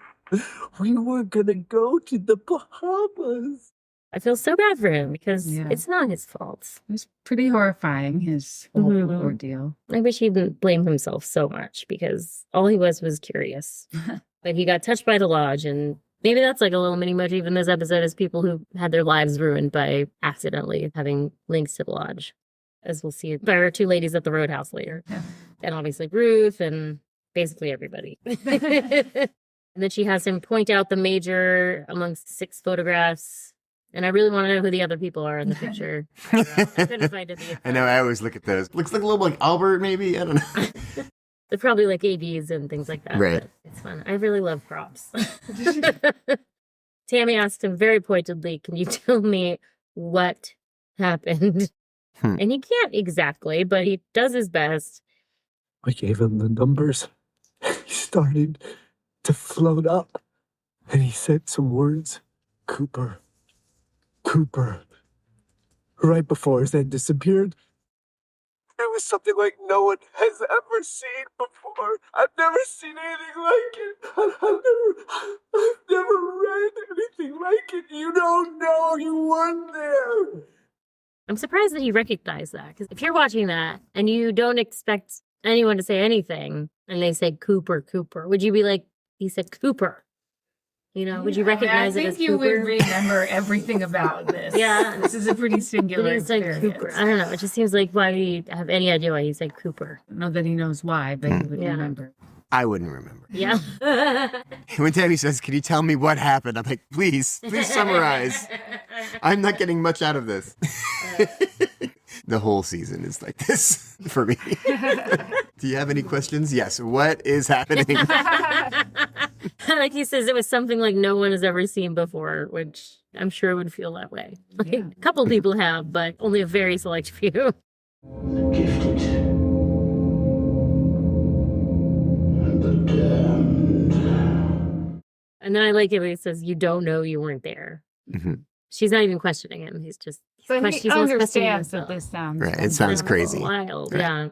We were gonna go to the Bahamas.
I feel so bad for him because it's not his fault.
It was pretty horrifying, his whole ordeal.
I wish he didn't blame himself so much because all he was curious. But he got touched by the lodge, and maybe that's like a little mini motif in this episode is people who had their lives ruined by accidentally having links to the lodge. As we'll see, there are two ladies at the roadhouse later. Yeah. And obviously Ruth and basically everybody. And then she has him point out the major amongst 6 photographs. And I really want to know who the other people are in the picture. I couldn't find it.
I know, I always look at those. Looks like a little like Albert, maybe? I don't know.
They're probably like ADs and things like that.
Right.
It's fun. I really love props. Tammy asked him very pointedly, can you tell me what happened? And he can't exactly, but he does his best.
I gave him the numbers. He started to float up. And he said some words. Cooper. Right before his head disappeared. It was something like no one has ever seen before. I've never seen anything like it. I've never read anything like it. You don't know. You weren't there.
I'm surprised that he recognized that. Because if you're watching that and you don't expect anyone to say anything and they say Cooper, would you be like, he said Cooper? You know, would you recognize it as Cooper?
I think you would remember everything about this.
Yeah.
This is a pretty singular experience.
Cooper. I don't know. It just seems like, why do you have any idea why he said Cooper?
Not that he knows why, but he would remember.
I wouldn't remember.
Yeah.
When Tammy says, can you tell me what happened? I'm like, please summarize. I'm not getting much out of this. The whole season is like this for me. Do you have any questions? Yes. What is happening?
Like he says, it was something like no one has ever seen before, which I'm sure would feel that way. Like, a couple people have, but only a very select few.
The gifted and the damned.
And then I like it when he says, you don't know you weren't there.
Mm-hmm.
She's not even questioning him. He's just
So he
he's
understands that this sounds
Right. It sounds crazy.
Wild.
Right.
Yeah.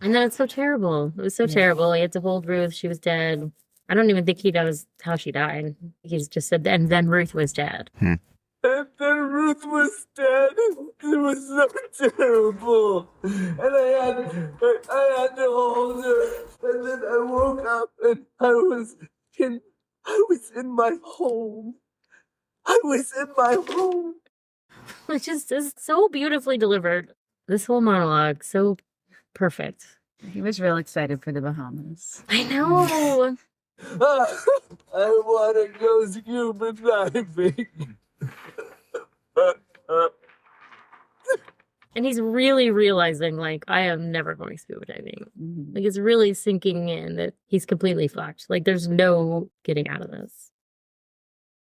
And then it's so terrible. It was so terrible. He had to hold Ruth. She was dead. I don't even think he knows how she died. He's just said, and then Ruth was dead.
And then Ruth was dead. It was so terrible. And I had to hold her. And then I woke up and I was in my home.
Which is so beautifully delivered. This whole monologue, so perfect.
He was real excited for the Bahamas.
I know.
I want to go scuba diving.
And he's really realizing, like, I am never going scuba diving.
Mm-hmm.
Like, it's really sinking in that he's completely fucked. Like, there's no getting out of this.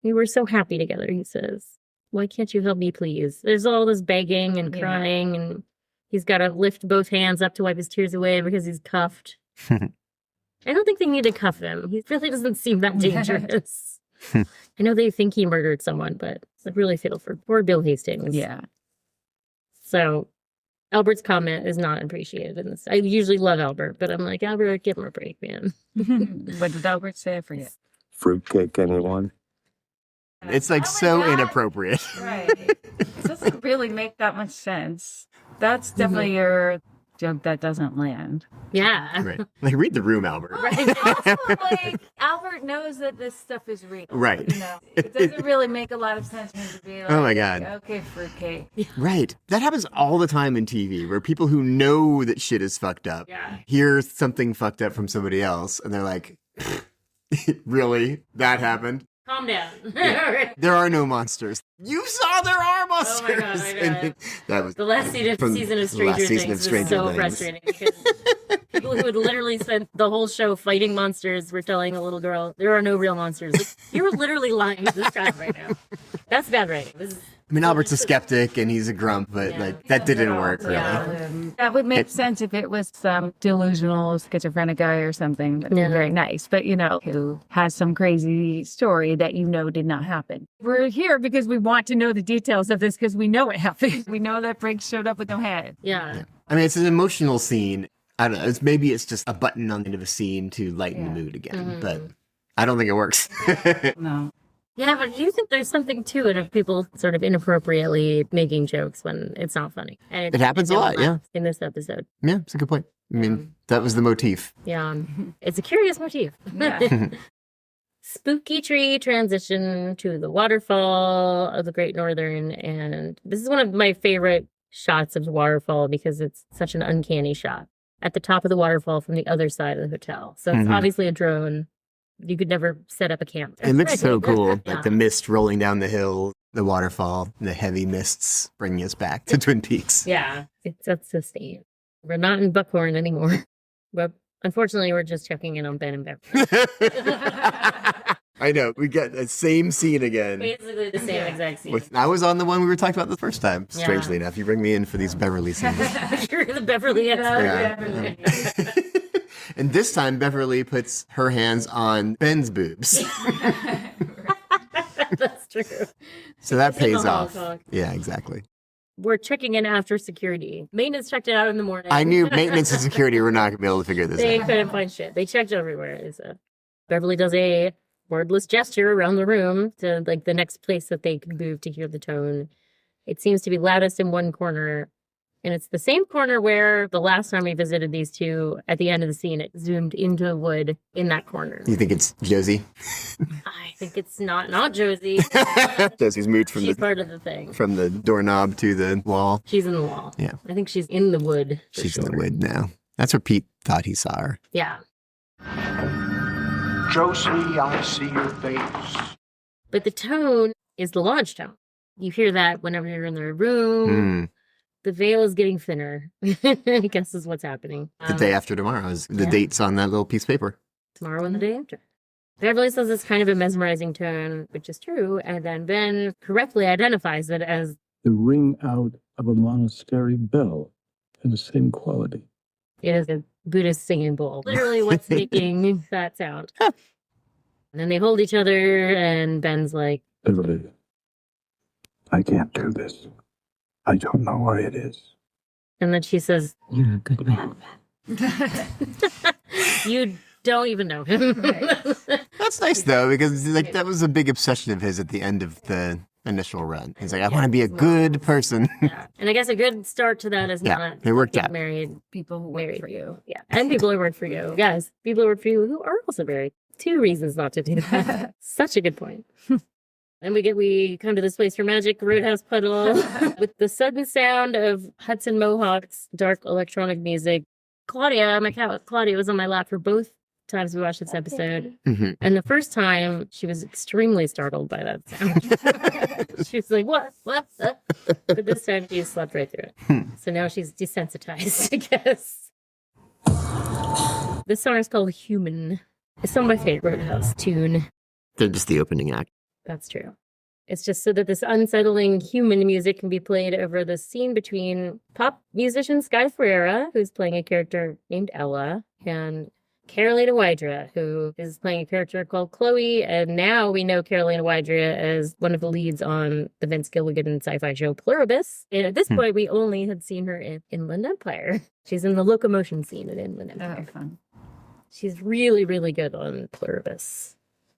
We were so happy together, he says. Why can't you help me, please? There's all this begging and crying, and he's got to lift both hands up to wipe his tears away because he's cuffed. I don't think they need to cuff him. He really doesn't seem that dangerous. I know they think he murdered someone, but I really feel for poor Bill Hastings.
Yeah.
So Albert's comment is not appreciated in this. I usually love Albert, but I'm like, Albert, give him a break, man.
What did Albert say? I forget.
Fruitcake, anyone?
It's like so inappropriate.
Right. It doesn't really make that much sense. That's definitely your joke that doesn't land.
Yeah.
Right. Like, read the room, Albert.
Right. Also, like, Albert knows that this stuff is real.
Right.
You know, it doesn't really make a lot of sense for him to be like,
Oh my God.
Okay, fruitcake.
Right. That happens all the time in TV where people who know that shit is fucked up hear something fucked up from somebody else and they're like, really? That happened?
Calm down.
Yeah. There are no monsters. You saw there are monsters.
Oh my God.
And that was
the last season of Stranger Things was so frustrating because people who had literally spent the whole show fighting monsters were telling a little girl, there are no real monsters. Like, you're literally lying to this child right now. That's bad writing.
I mean, Albert's a skeptic and he's a grump, but like that didn't work really.
That would make sense if it was some delusional schizophrenic guy or something. That'd be very nice. But, who has some crazy story that did not happen. We're here because we want to know the details of this because we know it happened. We know that Briggs showed up with no head.
Yeah.
I mean, it's an emotional scene. I don't know. Maybe it's just a button on the end of a scene to lighten the mood again, but I don't think it works.
No.
Yeah, but do you think there's something to it of people sort of inappropriately making jokes when it's not funny? And
It happens a lot, yeah.
In this episode.
Yeah, it's a good point. I mean, that was the motif.
Yeah. It's a curious motif.
Yeah.
Spooky tree transition to the waterfall of the Great Northern. And this is one of my favorite shots of the waterfall because it's such an uncanny shot. At the top of the waterfall from the other side of the hotel. So it's obviously a drone. You could never set up a camp.
It looks so cool.
Yeah.
Like the mist rolling down the hill, the waterfall, the heavy mists bringing us back to Twin Peaks.
Yeah, it's sustained. We're not in Buckhorn anymore. But unfortunately, we're just checking in on Ben and Beverly.
I know. We get the same scene again.
Basically the same exact scene.
I was on the one we were talking about the first time,
Yeah.
strangely enough. You bring me in for these Beverly scenes.
You're the Beverly expert.
Yeah. And this time, Beverly puts her hands on Ben's boobs.
That's true.
So that
It's in the
pays
Hong
off.
Kong.
Yeah, exactly.
We're checking in after security. Maintenance checked it out in the morning.
I knew maintenance and security were not going to be able to figure this
They
out.
couldn't find shit. They checked everywhere. So Beverly does a wordless gesture around the room to like the next place that they can move to hear the tone. It seems to be loudest in one corner. And it's the same corner where the last time we visited these two, at the end of the scene, it zoomed into the wood in that corner.
You think it's Josie?
I think it's not Josie.
Josie's moved from
She's part of the thing.
from the doorknob to the wall.
She's in the wall.
Yeah.
I think she's in the wood. for
She's in
sure.
the wood now. That's where Pete thought he saw her.
Yeah.
Josie, I see your face.
But the tone is the launch tone. You hear that whenever you're in their room. The veil is getting thinner, I guess is what's happening.
The day after tomorrow is the dates on that little piece of paper.
Tomorrow and the day after. Beverly says it's kind of a mesmerizing tone, which is true. And then Ben correctly identifies it as
The ring out of a monastery bell has the same quality.
it is a Buddhist singing bowl. Literally what's making that sound. And then they hold each other and Ben's like,
Beverly, I can't do this. I don't know why it is.
and then she says,
You're a good man.
you don't even know him.
That's nice though, because like that was a big obsession of his at the end of the initial run. He's like, I want to be a good person.
And I guess a good start to that is not
it worked
get
out.
married.
People who work for you.
Yeah. And people who work for you. Yes. People who work for you who are also married. 2 reasons not to do that. Such a good point. And we come to this place for magic, Roadhouse Puddle, with the sudden sound of Hudson Mohawk's dark electronic music. Claudia, my cat Claudia, was on my lap for both times we watched this episode. And the first time, she was extremely startled by that sound. She was like, what? But this time, she slept right through it. So now she's desensitized, I guess. This song is called Human. It's some of my favorite Roadhouse tune.
They're just the opening act.
That's true. It's just so that this unsettling human music can be played over the scene between pop musician Sky Ferriera, who's playing a character named Ella, and Carolina Wydra, who is playing a character called Chloe. And now we know Carolina Wydra as one of the leads on the Vince Gilligan sci-fi show Pluribus. And at this point, we only had seen her in Inland Empire. She's in the locomotion scene in Inland Empire.
Oh, fun.
She's really, really good on Pluribus.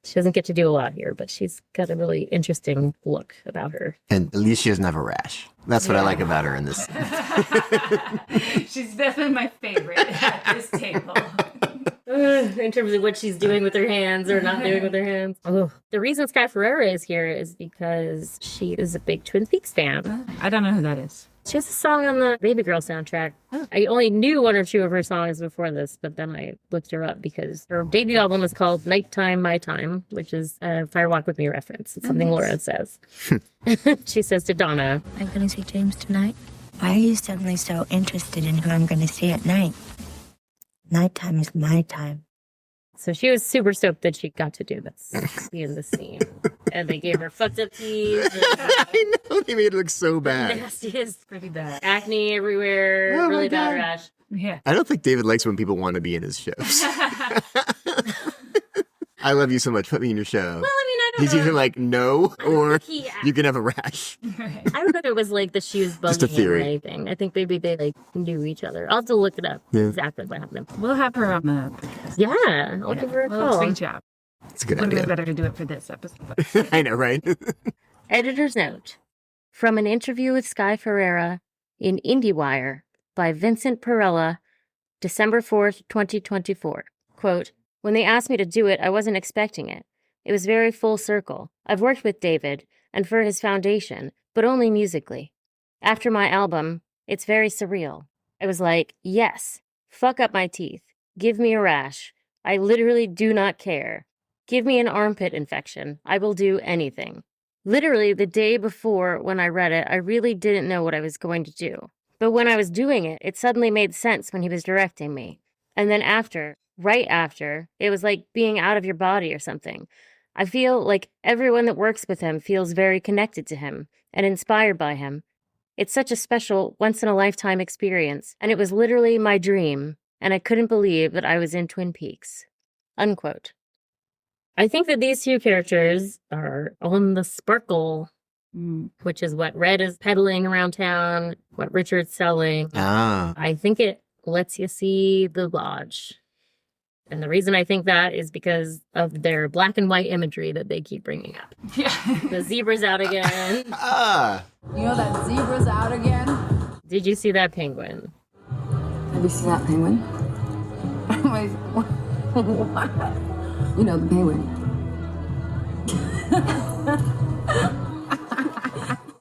She doesn't get to do a lot here, but she's got a really interesting look about her.
And at least she doesn't have a rash. That's what I like about her in this.
She's definitely my favorite at this table.
In terms of what she's doing with her hands or not doing with her hands. Oh. The reason Sky Ferriera is here is because she is a big Twin Peaks fan.
I don't know who that is.
She has a song on the Baby Girl soundtrack. I only knew 1 or 2 of her songs before this, but then I looked her up because her debut album is called Nighttime, My Time, which is a Fire Walk With Me reference. It's something Laura says. She says to Donna,
I'm going to see James tonight. Why are you suddenly so interested in who I'm going to see at night? Nighttime is my time.
So she was super stoked that she got to do this, be in this scene. And they gave her fucked up teeth.
I know, they made it look so bad.
Nastiest.
Pretty bad.
Acne everywhere.
Oh,
really
my
bad
God.
rash.
Yeah.
I don't think David likes when people want to be in his shows. I love you so much. Put me in your show.
Well, I mean, I don't
He's
know.
either like, no, or
He-
you can have a rash.
I don't know if it was like the shoes
Just a
bugging him or
theory.
anything. I think maybe they like knew each other. I'll have to look it up exactly what happened.
We'll have her on the podcast.
Yeah, I'll give her a
Well,
call.
sweet job.
It's a good
Would have
idea.
been better to do it for this episode.
I know, right?
Editor's note. From an interview with Sky Ferriera in IndieWire by Vincent Perella, December 4th, 2024. Quote, when they asked me to do it, I wasn't expecting it. It was very full circle. I've worked with David, and for his foundation, but only musically. After my album, it's very surreal. I was like, yes, fuck up my teeth. Give me a rash. I literally do not care. Give me an armpit infection. I will do anything. Literally, the day before when I read it, I really didn't know what I was going to do. But when I was doing it, it suddenly made sense when he was directing me. And then after, right after, it was like being out of your body or something. I feel like everyone that works with him feels very connected to him and inspired by him. It's such a special, once-in-a-lifetime experience, and it was literally my dream, and I couldn't believe that I was in Twin Peaks. Unquote. I think that these two characters are on the sparkle, which is what Red is peddling around town, what Richard's selling.
Ah.
I think it lets you see the lodge. And the reason I think that is because of their black and white imagery that they keep bringing up.
Yeah.
The zebra's out again.
You know that zebra's out again?
Did you see that penguin?
Have you seen that penguin? What? You know the penguin.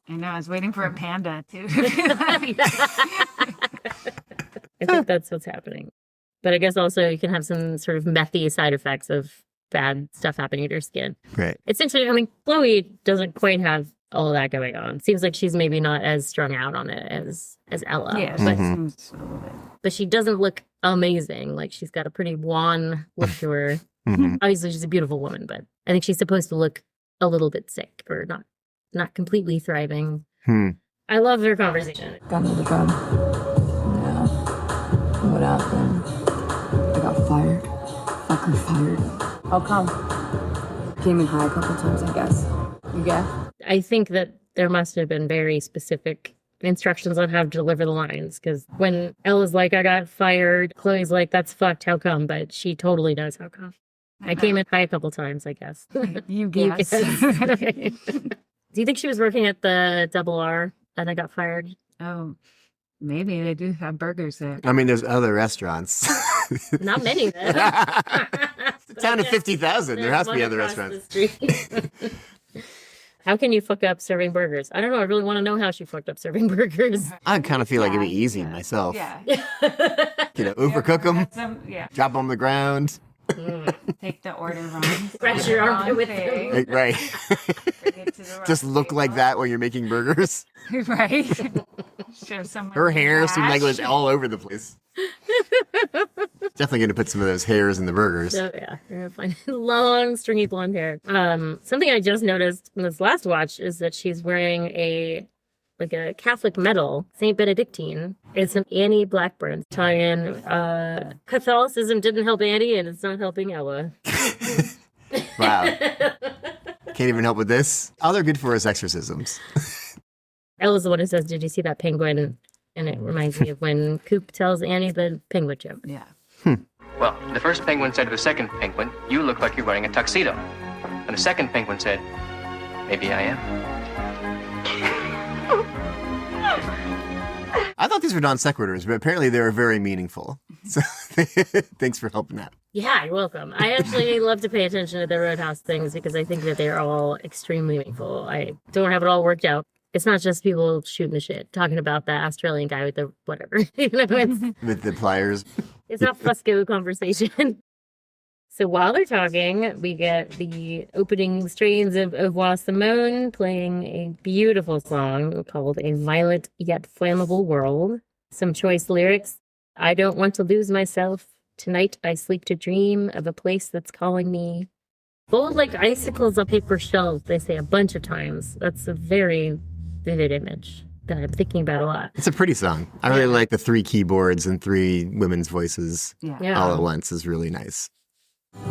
I know, I was waiting for a panda too.
I think that's what's happening. But I guess also you can have some sort of methy side effects of bad stuff happening to your skin.
Right.
It's interesting. I mean, Chloe doesn't quite have all that going on. Seems like she's maybe not as strung out on it as Ella.
Yeah,
But she doesn't look amazing. Like she's got a pretty wan look to her. Obviously, she's a beautiful woman, but I think she's supposed to look a little bit sick or not completely thriving. I love their conversation.
Got another job. Yeah. What happened? I got fired. Fucker fired. How come? Came in high a couple times, I guess. You guess?
I think that there must have been very specific instructions on how to deliver the lines, because when Ella's like, I got fired, Chloe's like, that's fucked, how come? But she totally knows how come. I came in high a couple times, I guess.
You guess.
Do you think she was working at the Double R and I got fired?
Oh, maybe they do have burgers there.
I mean, there's other restaurants.
Not many, then.
It's a town of 50,000. There has to be other restaurants.
How can you fuck up serving burgers? I don't know. I really want to know how she fucked up serving burgers.
I kind of feel like it'd be easy myself.
Yeah.
Overcook them,
Yeah.
drop them on the ground.
Take the order wrong.
Scratch your armpit with them.
Right. Just look like that while you're making burgers.
Right. Show someone
Her hair
rash.
seemed like it was all over the place. Definitely going to put some of those hairs in the burgers.
So yeah, you're gonna find long, stringy blonde hair. Something I just noticed in this last watch is that she's wearing a Catholic medal, Saint Benedictine. It's an Annie Blackburn tie-in. Catholicism didn't help Annie, and it's not helping Ella.
Wow. Can't even help with this. All they're good for is exorcisms.
Ella's the one who says, "Did you see that penguin?" And it reminds me of when Coop tells Annie the penguin joke.
Yeah.
Well, the first penguin said to the second penguin, you look like you're wearing a tuxedo. And the second penguin said, maybe I am.
I thought these were non sequiturs, but apparently they were very meaningful. So thanks for helping out.
Yeah, you're welcome. I actually love to pay attention to the Roadhouse things because I think that they're all extremely meaningful. I don't have it all worked out. It's not just people shooting the shit, talking about the Australian guy with the whatever.
With the pliers.
It's not Fusco conversation. So while they're talking, we get the opening strains of Ovois Simone playing a beautiful song called A Violent Yet Flammable World. Some choice lyrics. I don't want to lose myself. Tonight I sleep to dream of a place that's calling me. Bold like icicles on paper shells, they say a bunch of times. That's a very vivid image that I'm thinking about a lot.
It's a pretty song. I really like the 3 keyboards and 3 women's voices all at once is really nice.
I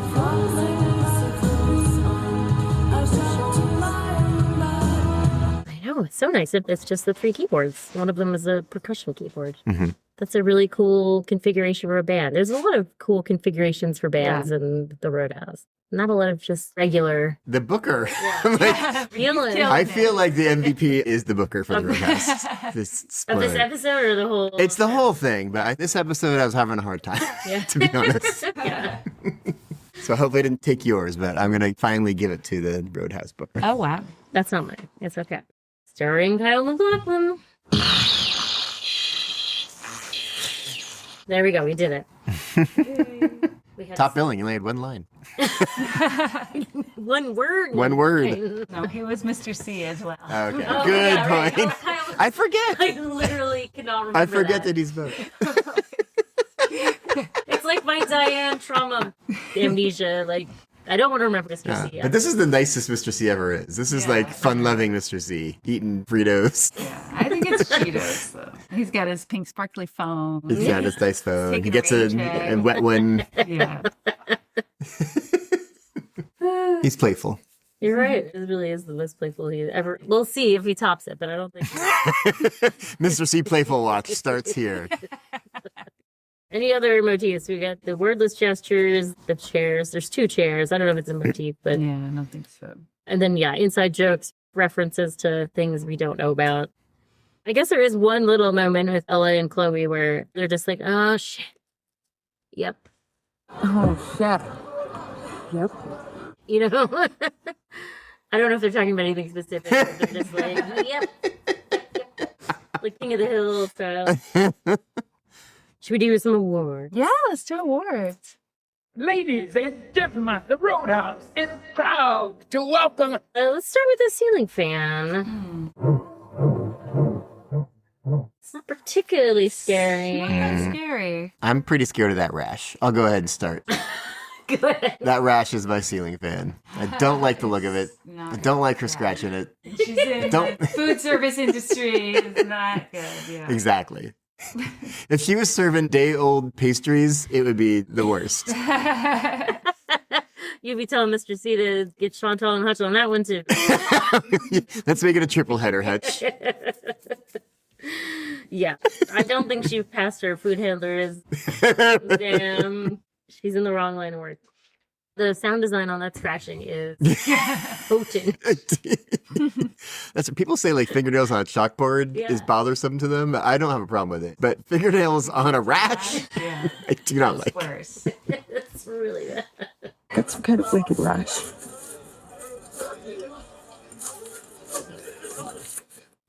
know, it's so nice. It's just the 3 keyboards. One of them is a percussion keyboard.
Mm-hmm.
That's a really cool configuration for a band. There's a lot of cool configurations for bands in the Roadhouse. Not a lot of just regular.
The Booker.
Feeling.
I feel like the MVP is the Booker for the Roadhouse.
Of this episode or the whole?
It's the whole thing, but this episode I was having a hard time, to be honest. So I hope I didn't take yours, but I'm going to finally give it to the Roadhouse Booker.
Oh, wow. That's not mine. It's okay. Starring Kyle MacLachlan. There we go. We did it.
Top billing. You only had 1 line.
1 word.
1 word.
No, he was Mr. C as well.
Okay.
Oh,
Good
yeah, right.
point. I forget.
I literally cannot remember
I forget that he's both.
It's like my Diane trauma amnesia. Like, I don't want to remember Mr. C.
But this is the nicest Mr. C ever is. This is like fun-loving Mr. C, eating Fritos.
Yeah, I think it's Cheetos, though. He's got his pink sparkly phone.
He's got his nice phone. He gets a wet one.
Yeah.
He's playful.
You're right. It really is the most playful he ever. We'll see if he tops it, but I don't think
Mr. C Playful Watch starts here.
Any other motifs? We got the wordless gestures, the chairs. There's 2 chairs. I don't know if it's a motif, but
yeah, I don't think so.
And then inside jokes, references to things we don't know about. I guess there is one little moment with Ella and Chloe where they're just like, "Oh shit, yep,
oh shit, yep."
You know, I don't know if they're talking about anything specific. But they're just like, "Yep," like King of the Hill style. Should we do some awards?
Yeah, let's do awards.
Ladies and gentlemen, the Roadhouse is proud to welcome.
Let's start with the ceiling fan. It's not particularly scary.
Not that scary.
I'm pretty scared of that rash. I'll go ahead and start.
Go ahead.
That rash is my ceiling fan. I don't like the look of it. I don't like her scratching it.
She's in the food service industry. It's not good. Yeah.
Exactly. If she was serving day-old pastries, it would be the worst.
You'd be telling Mr. C to get Chantal and Hutch on that one, too.
Let's make it a triple header, Hutch.
Yeah. I don't think she passed her food handler. Damn. She's in the wrong line of work. The sound design on that scratching is potent.
That's what people say, like fingernails on a chalkboard is bothersome to them. I don't have a problem with it. But fingernails on a rash, I do not like.
Worse.
It's really bad.
Got some kind of wicked rash.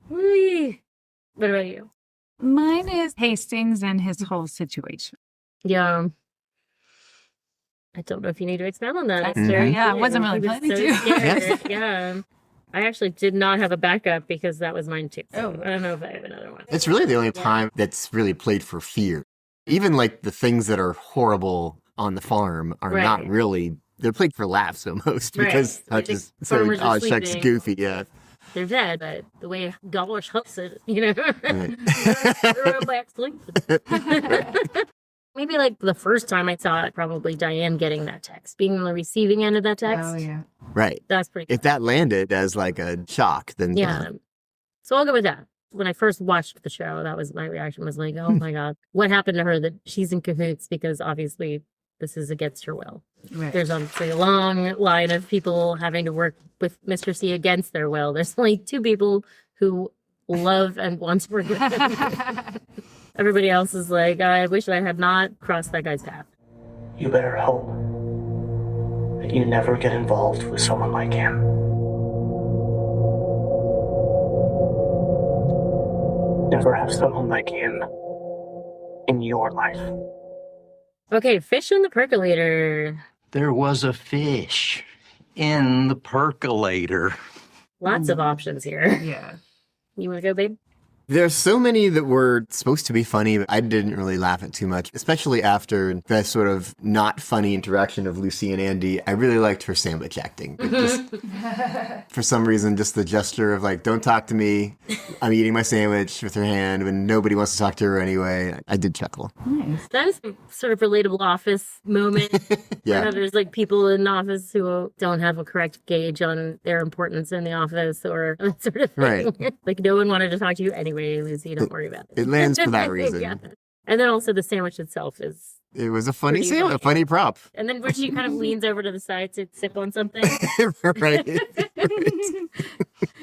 Whee! What about you?
Mine is Hastings and his whole situation.
Yeah. I don't know if you need to expand on that.
That's very, I wasn't really planning to.
Scared. Yeah. I actually did not have a backup because that was mine too. So I don't know if I have another one.
It's really the only time that's really played for fear. Even like the things that are horrible on the farm are not really, they're played for laughs almost because Hutch is so, oh, Chuck's goofy, yeah.
They're dead, but the way Gosh hooks it, you know, they're back sleeping. Maybe like the first time I saw it, probably Diane getting that text, being on the receiving end of that text.
Oh, yeah.
Right.
That's pretty cool.
If that landed as like a shock, then
yeah. So I'll go with that. When I first watched the show, that was my reaction was like, oh my God, what happened to her that she's in cahoots because obviously this is against her will.
Right.
There's obviously a long line of people having to work with Mr. C against their will. There's only 2 people who love and want to work with him. Everybody else is like, I wish I had not crossed that guy's path.
You better hope that you never get involved with someone like him. Never have someone like him in your life.
Okay, fish in the percolator.
There was a fish in the percolator.
Lots of options here.
Yeah.
You want to go, babe?
There's so many that were supposed to be funny, but I didn't really laugh at too much, especially after the sort of not funny interaction of Lucy and Andy. I really liked her sandwich acting. Just, for some reason, just the gesture of like, don't talk to me. I'm eating my sandwich with her hand when nobody wants to talk to her anyway. I did chuckle.
Nice. That is a sort of relatable office moment.
Yeah.
I know there's like people in the office who don't have a correct gauge on their importance in the office or that sort of thing.
Right.
Like no one wanted to talk to you anyway, Lucy. Don't worry about it.
It lands for that reason.
Yeah. And then also the sandwich itself is...
It was a funny
pretty
sandwich, a funny prop.
And then where she kind of leans over to the side to sip on something.
Right.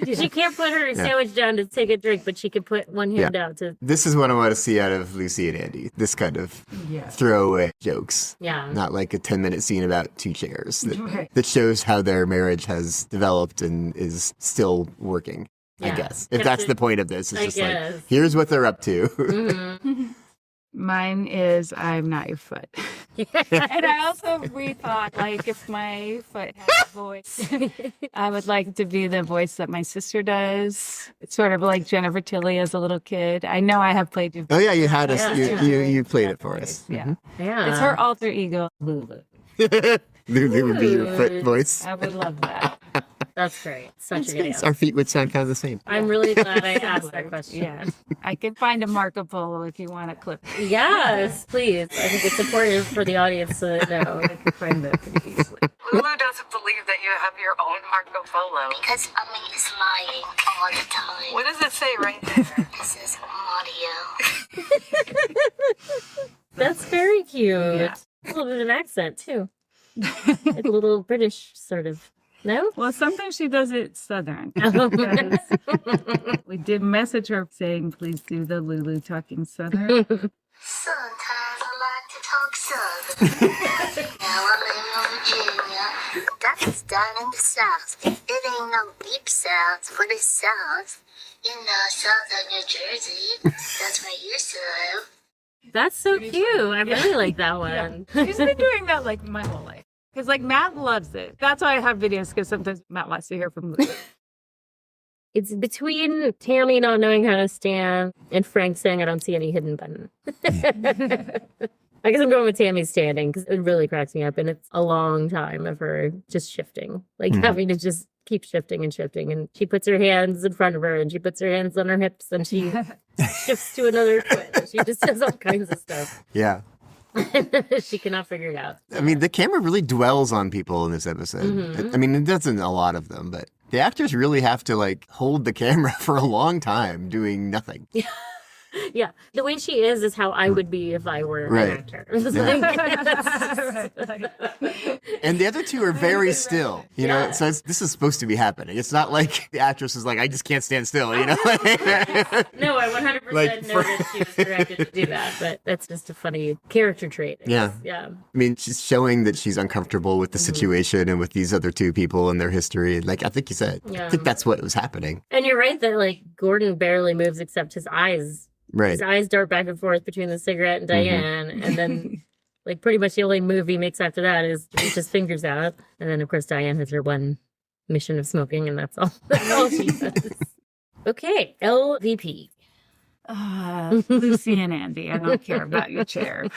She can't put her sandwich down to take a drink, but she can put one hand out to...
This is what I want to see out of Lucy and Andy. This kind of throwaway jokes.
Yeah.
Not like a 10-minute scene about two chairs that shows how their marriage has developed and is still working, I guess. If that's the point of this. It's just like, here's what they're up to.
Mm-hmm.
Mine is I'm not your foot. And I also rethought, like, if my foot had a voice, I would like to be the voice that my sister does. It's sort of like Jennifer Tilly as a little kid. I know I have played you.
Oh, yeah, you had us. You played it for us.
Yeah. Yeah. It's her alter ego, Lulu.
Lulu would be your foot voice.
I would love that.
That's great. Such a good answer.
Our feet would sound kind of the same.
I'm really glad I asked that question.
Yeah. I can find a markable if you want to clip.
Yes, please. I think it's important for the audience to know. I can find that pretty easily.
Lulu doesn't believe that you have your own Marco Polo.
Because Ummi is lying all the time.
What does it say right there?
It says Mario.
That's very cute. Yeah. A little bit of an accent, too. A little British, sort of. No?
Well, sometimes she does it Southern. We did message her saying, please do the Lulu talking Southern.
Sometimes I like to talk Southern. Now I live in Virginia. That's down in the South. It ain't no deep South, but it sounds in southern New Jersey. That's where you used to live.
That's so cute. I really like that one.
Yeah. She's been doing that like my whole life. Because like Matt loves it. That's why I have videos, because sometimes Matt wants to hear from Lulu.
It's between Tammy not knowing how to stand and Frank saying I don't see any hidden button. I guess I'm going with Tammy standing because it really cracks me up. And it's a long time of her just shifting, like having to just keep shifting and shifting. And she puts her hands in front of her and she puts her hands on her hips and she shifts to another foot. She just does all kinds of stuff.
Yeah.
She cannot figure it out.
I mean, the camera really dwells on people in this episode.
Mm-hmm.
I mean, it doesn't a lot of them, but the actors really have to like hold the camera for a long time doing nothing.
Yeah, the way she is how I would be if I were an actor. It's
And the other two are very still, you know, so this is supposed to be happening. It's not like the actress is like, I just can't stand still, you know?
No, I 100% know that she was directed to do that, but that's just a funny character trait.
Yeah.
Yeah.
I mean, she's showing that she's uncomfortable with the situation and with these other two people and their history. Like, I think you said, I think that's what was happening.
And you're right that, like, Gordon barely moves except his eyes.
Right.
His eyes dart back and forth between the cigarette and Diane. And then, like, pretty much the only move he makes after that is to reach his fingers out. And then, of course, Diane has her one mission of smoking, and that's all she does. Okay, LVP.
Lucy and Andy, I don't care about your chair.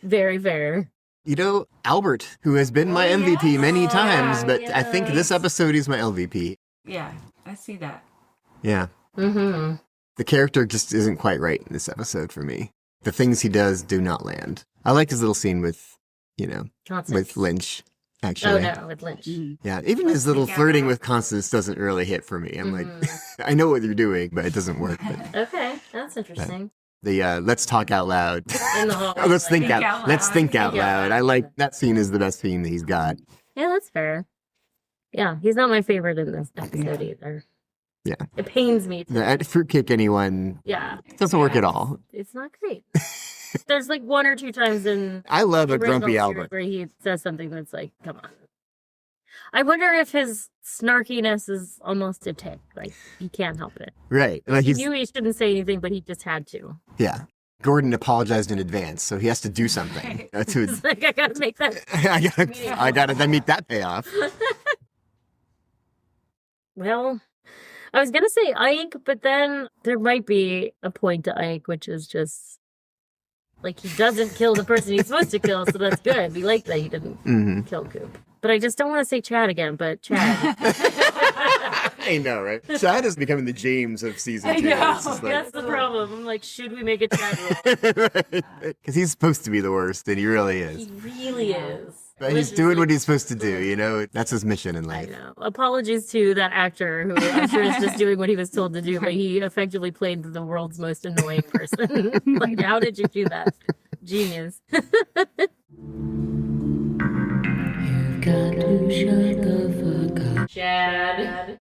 Very fair.
You know, Albert, who has been my MVP many times, but I think this episode is my LVP.
Yeah, I see that.
Yeah.
Mm-hmm.
The character just isn't quite right in this episode for me. The things he does do not land. I like his little scene with, you know,
Constance.
with Lynch, actually.
Oh, no, with Lynch.
Yeah, even his little flirting with Constance doesn't really hit for me. I'm like, I know what you're doing, but it doesn't work. But,
okay, that's interesting.
the let's talk out loud.
In the hallway.
Let's think out. Let's think out loud. I like that scene is the best scene that he's got.
Yeah, that's fair. Yeah, he's not my favorite in this episode either.
Yeah.
It pains me.
At fruitcake anyone.
Yeah.
Doesn't work at all.
It's not great. There's like one or two times in
I love a
the original
grumpy
series
Albert.
where he says something that's like, come on. I wonder if his snarkiness is almost a tick. Like, he can't help it.
Right. Like
He knew he shouldn't say anything, but he just had to.
Yeah. Gordon apologized in advance, so he has to do something.
It's like, I gotta make that.
I gotta then meet that payoff.
Well, I was going to say Ike, but then there might be a point to Ike, which is just like he doesn't kill the person he's supposed to kill, so that's good. We like that he didn't kill Coop. But I just don't want to say Chad again, but Chad.
I know, right? Chad is becoming the James of season 2.
That's the problem. I'm like, should we make a Chad rule?
Because he's supposed to be the worst, and he really is.
He really is.
But he's doing what he's supposed to do, you know? That's his mission in life.
I know. Apologies to that actor who I'm sure is just doing what he was told to do, but he effectively played the world's most annoying person. Like, how did you do that? Genius. You've got to shut the fuck up, Chad.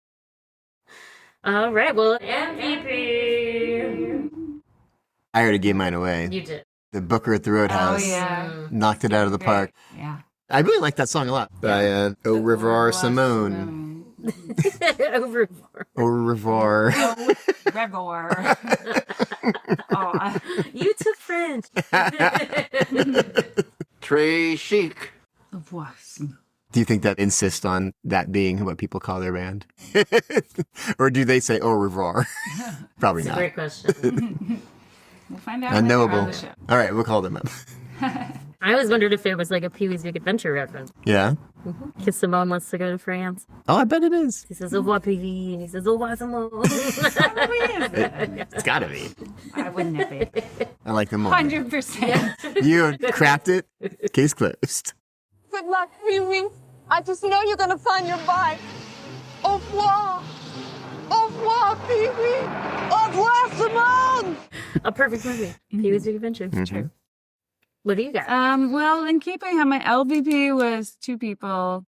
All right, well, MVP.
I already gave mine away.
You did.
The Booker at the Roadhouse.
Oh, yeah.
Knocked it out of the park.
Yeah.
I really like that song a lot. By Au Revoir Simone.
Au revoir.
Au revoir.
Revoir.
You took French.
Très chic.
Do you think that insists on that being what people call their band? Or do they say au revoir? Probably
That's
not.
a great question.
We'll find out.
Unknowable.
On the show.
All right, we'll call them up.
I always wondered if it was like a Pee-wee's Big Adventure reference.
Yeah?
Because Simone wants to go to France.
Oh, I bet it is.
He says, au revoir, Pee-wee, and he says, au revoir, Simone.
It's gotta be.
Why wouldn't it be?
I like them all.
100%.
You cracked it. Case closed.
Good luck, Pee-wee. I just know you're gonna find your bike. Au revoir. Au revoir, Pee-wee. Au revoir, Simone.
A perfect movie. Pee-wee's Big Adventure. True. What do you got?
Well, in keeping how my LVP was 2 people,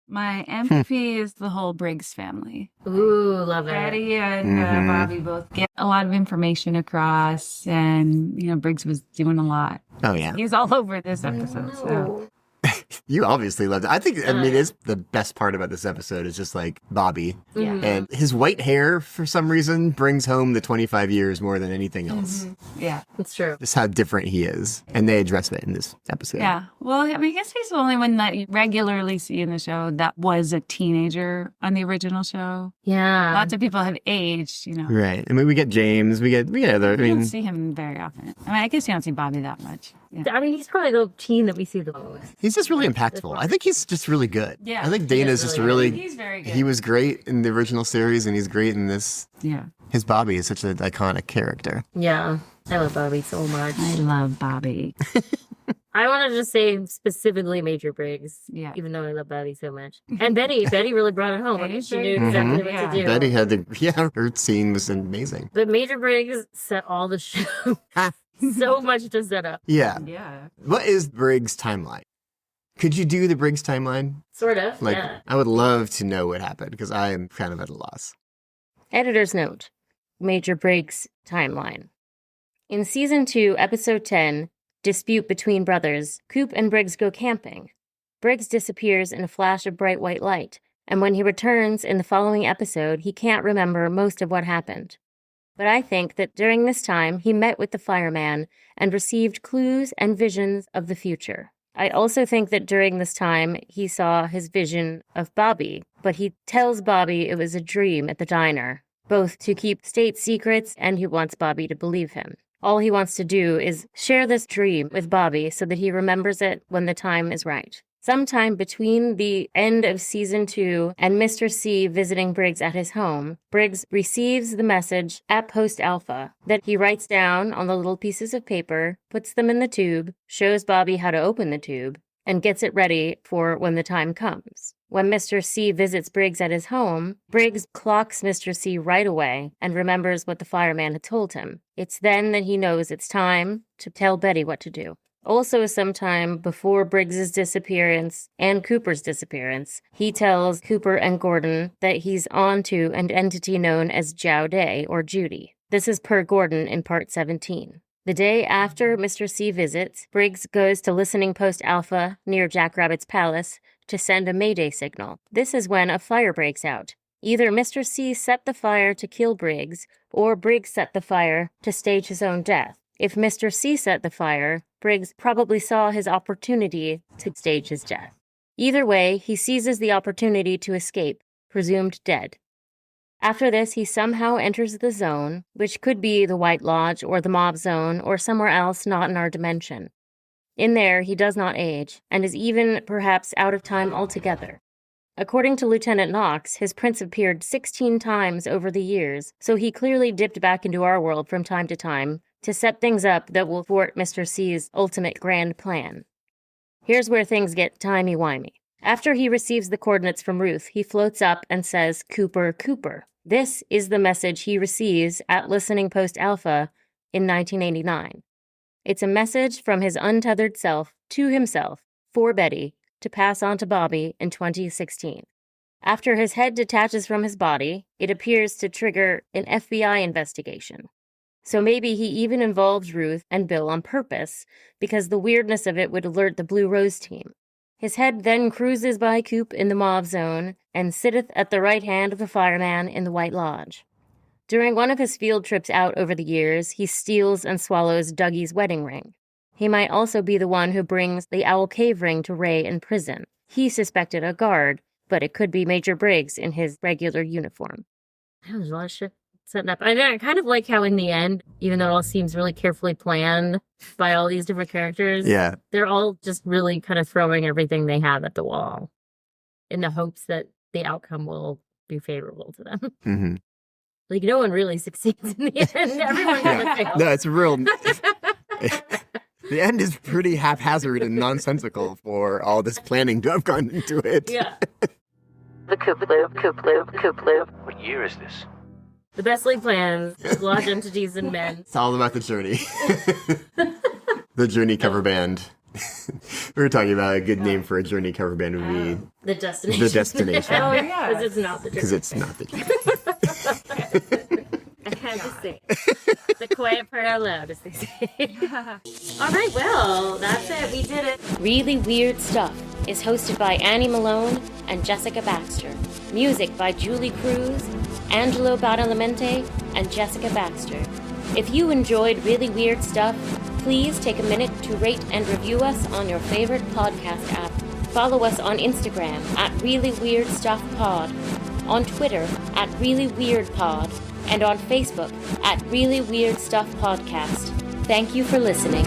my MVP is the whole Briggs family.
Ooh, love it.
Betty and Bobby both get a lot of information across, and, you know, Briggs was doing a lot.
Oh, yeah.
He's all over this episode, so.
You obviously loved it. I think, I mean, it's the best part about this episode is just like Bobby.
Yeah.
And his white hair, for some reason, brings home the 25 years more than anything else.
Yeah.
It's true.
Just how different he is. And they address that in this episode.
Yeah. Well, I mean, I guess he's the only one that you regularly see in the show that was a teenager on the original show.
Yeah.
Lots of people have aged, you know.
Right. I mean, we get James, we get other,
You don't see him very often. I mean, I guess you don't see Bobby that much. Yeah.
I mean, he's probably the teen that we see the most.
he's just really impactful. I think he's just really good.
Yeah.
I think Dana's just really,
he's very good.
he was great in the original series and he's great in this.
Yeah.
His Bobby is such an iconic character.
Yeah. I love Bobby so much.
I love Bobby.
I want to just say specifically Major Briggs.
Yeah.
Even though I love Bobby so much. And Betty really brought it home. I mean, she knew exactly what to do.
Betty had her scene was amazing.
But Major Briggs set all the show. So much to set up.
Yeah.
Yeah.
What is Briggs' timeline? Could you do the Briggs timeline?
Sort of,
Like,
yeah.
I would love to know what happened because I am kind of at a loss.
Editor's note. Major Briggs timeline. In Season 2, Episode 10, Dispute Between Brothers, Coop and Briggs go camping. Briggs disappears in a flash of bright white light, and when he returns in the following episode, he can't remember most of what happened. But I think that during this time, he met with the fireman and received clues and visions of the future. I also think that during this time, he saw his vision of Bobby, but he tells Bobby it was a dream at the diner, both to keep state secrets and he wants Bobby to believe him. All he wants to do is share this dream with Bobby so that he remembers it when the time is right. Sometime between the end of Season 2 and Mr. C visiting Briggs at his home, Briggs receives the message at Post Alpha that he writes down on the little pieces of paper, puts them in the tube, shows Bobby how to open the tube, and gets it ready for when the time comes. When Mr. C visits Briggs at his home, Briggs clocks Mr. C right away and remembers what the fireman had told him. It's then that he knows it's time to tell Betty what to do. Also, sometime before Briggs's disappearance and Cooper's disappearance, he tells Cooper and Gordon that he's on to an entity known as Jowday or Judy. This is per Gordon in Part 17. The day after Mr. C visits, Briggs goes to Listening Post Alpha near Jackrabbit's palace to send a Mayday signal. This is when a fire breaks out. Either Mr. C set the fire to kill Briggs, or Briggs set the fire to stage his own death. If Mr. C set the fire, Briggs probably saw his opportunity to stage his death. Either way, he seizes the opportunity to escape, presumed dead. After this, he somehow enters the zone, which could be the White Lodge or the Mob Zone or somewhere else not in our dimension. In there, he does not age, and is even perhaps out of time altogether. According to Lieutenant Knox, his prints appeared 16 times over the years, so he clearly dipped back into our world from time to time to set things up that will thwart Mr. C's ultimate grand plan. Here's where things get timey-wimey. After he receives the coordinates from Ruth, he floats up and says, "Cooper, Cooper." This is the message he receives at Listening Post Alpha in 1989. It's a message from his untethered self to himself, for Betty, to pass on to Bobby in 2016. After his head detaches from his body, it appears to trigger an FBI investigation. So maybe he even involved Ruth and Bill on purpose, because the weirdness of it would alert the Blue Rose team. His head then cruises by Coop in the Mauve Zone and sitteth at the right hand of the fireman in the White Lodge. During one of his field trips out over the years, he steals and swallows Dougie's wedding ring. He might also be the one who brings the Owl Cave ring to Ray in prison. He suspected a guard, but it could be Major Briggs in his regular uniform. That was a lot of shit setting up. I kind of like how in the end, even though it all seems really carefully planned by all these different characters, they're all just really kind of throwing everything they have at the wall in the hopes that the outcome will be favorable to them.
Mm-hmm.
Like, no one really succeeds in the end. Everyone fails.
No, it's real. The end is pretty haphazard and nonsensical for all this planning to have gone into it.
Yeah. The Coop Loop, Coop Loop, Coop Loop.
What year is this?
The best laid plans, lodge entities and men.
It's all about the journey. The Journey cover band. We were talking about a good name for a Journey cover band would be...
The Destination.
The Destination.
Oh, yeah. Because it's not the Journey.
Because it's not the Journey.
I had to say. The quiet part out loud, as they say. All right, well, that's it. We did it. Really Weird Stuff is hosted by Annie Malone and Jessica Baxter. Music by Julie Cruz, Angelo Badalamenti, and Jessica Baxter. If you enjoyed Really Weird Stuff, please take a minute to rate and review us on your favorite podcast app. Follow us on Instagram at Really Weird Stuff Pod, on Twitter at Really Weird Pod, and on Facebook at Really Weird Stuff Podcast. Thank you for listening.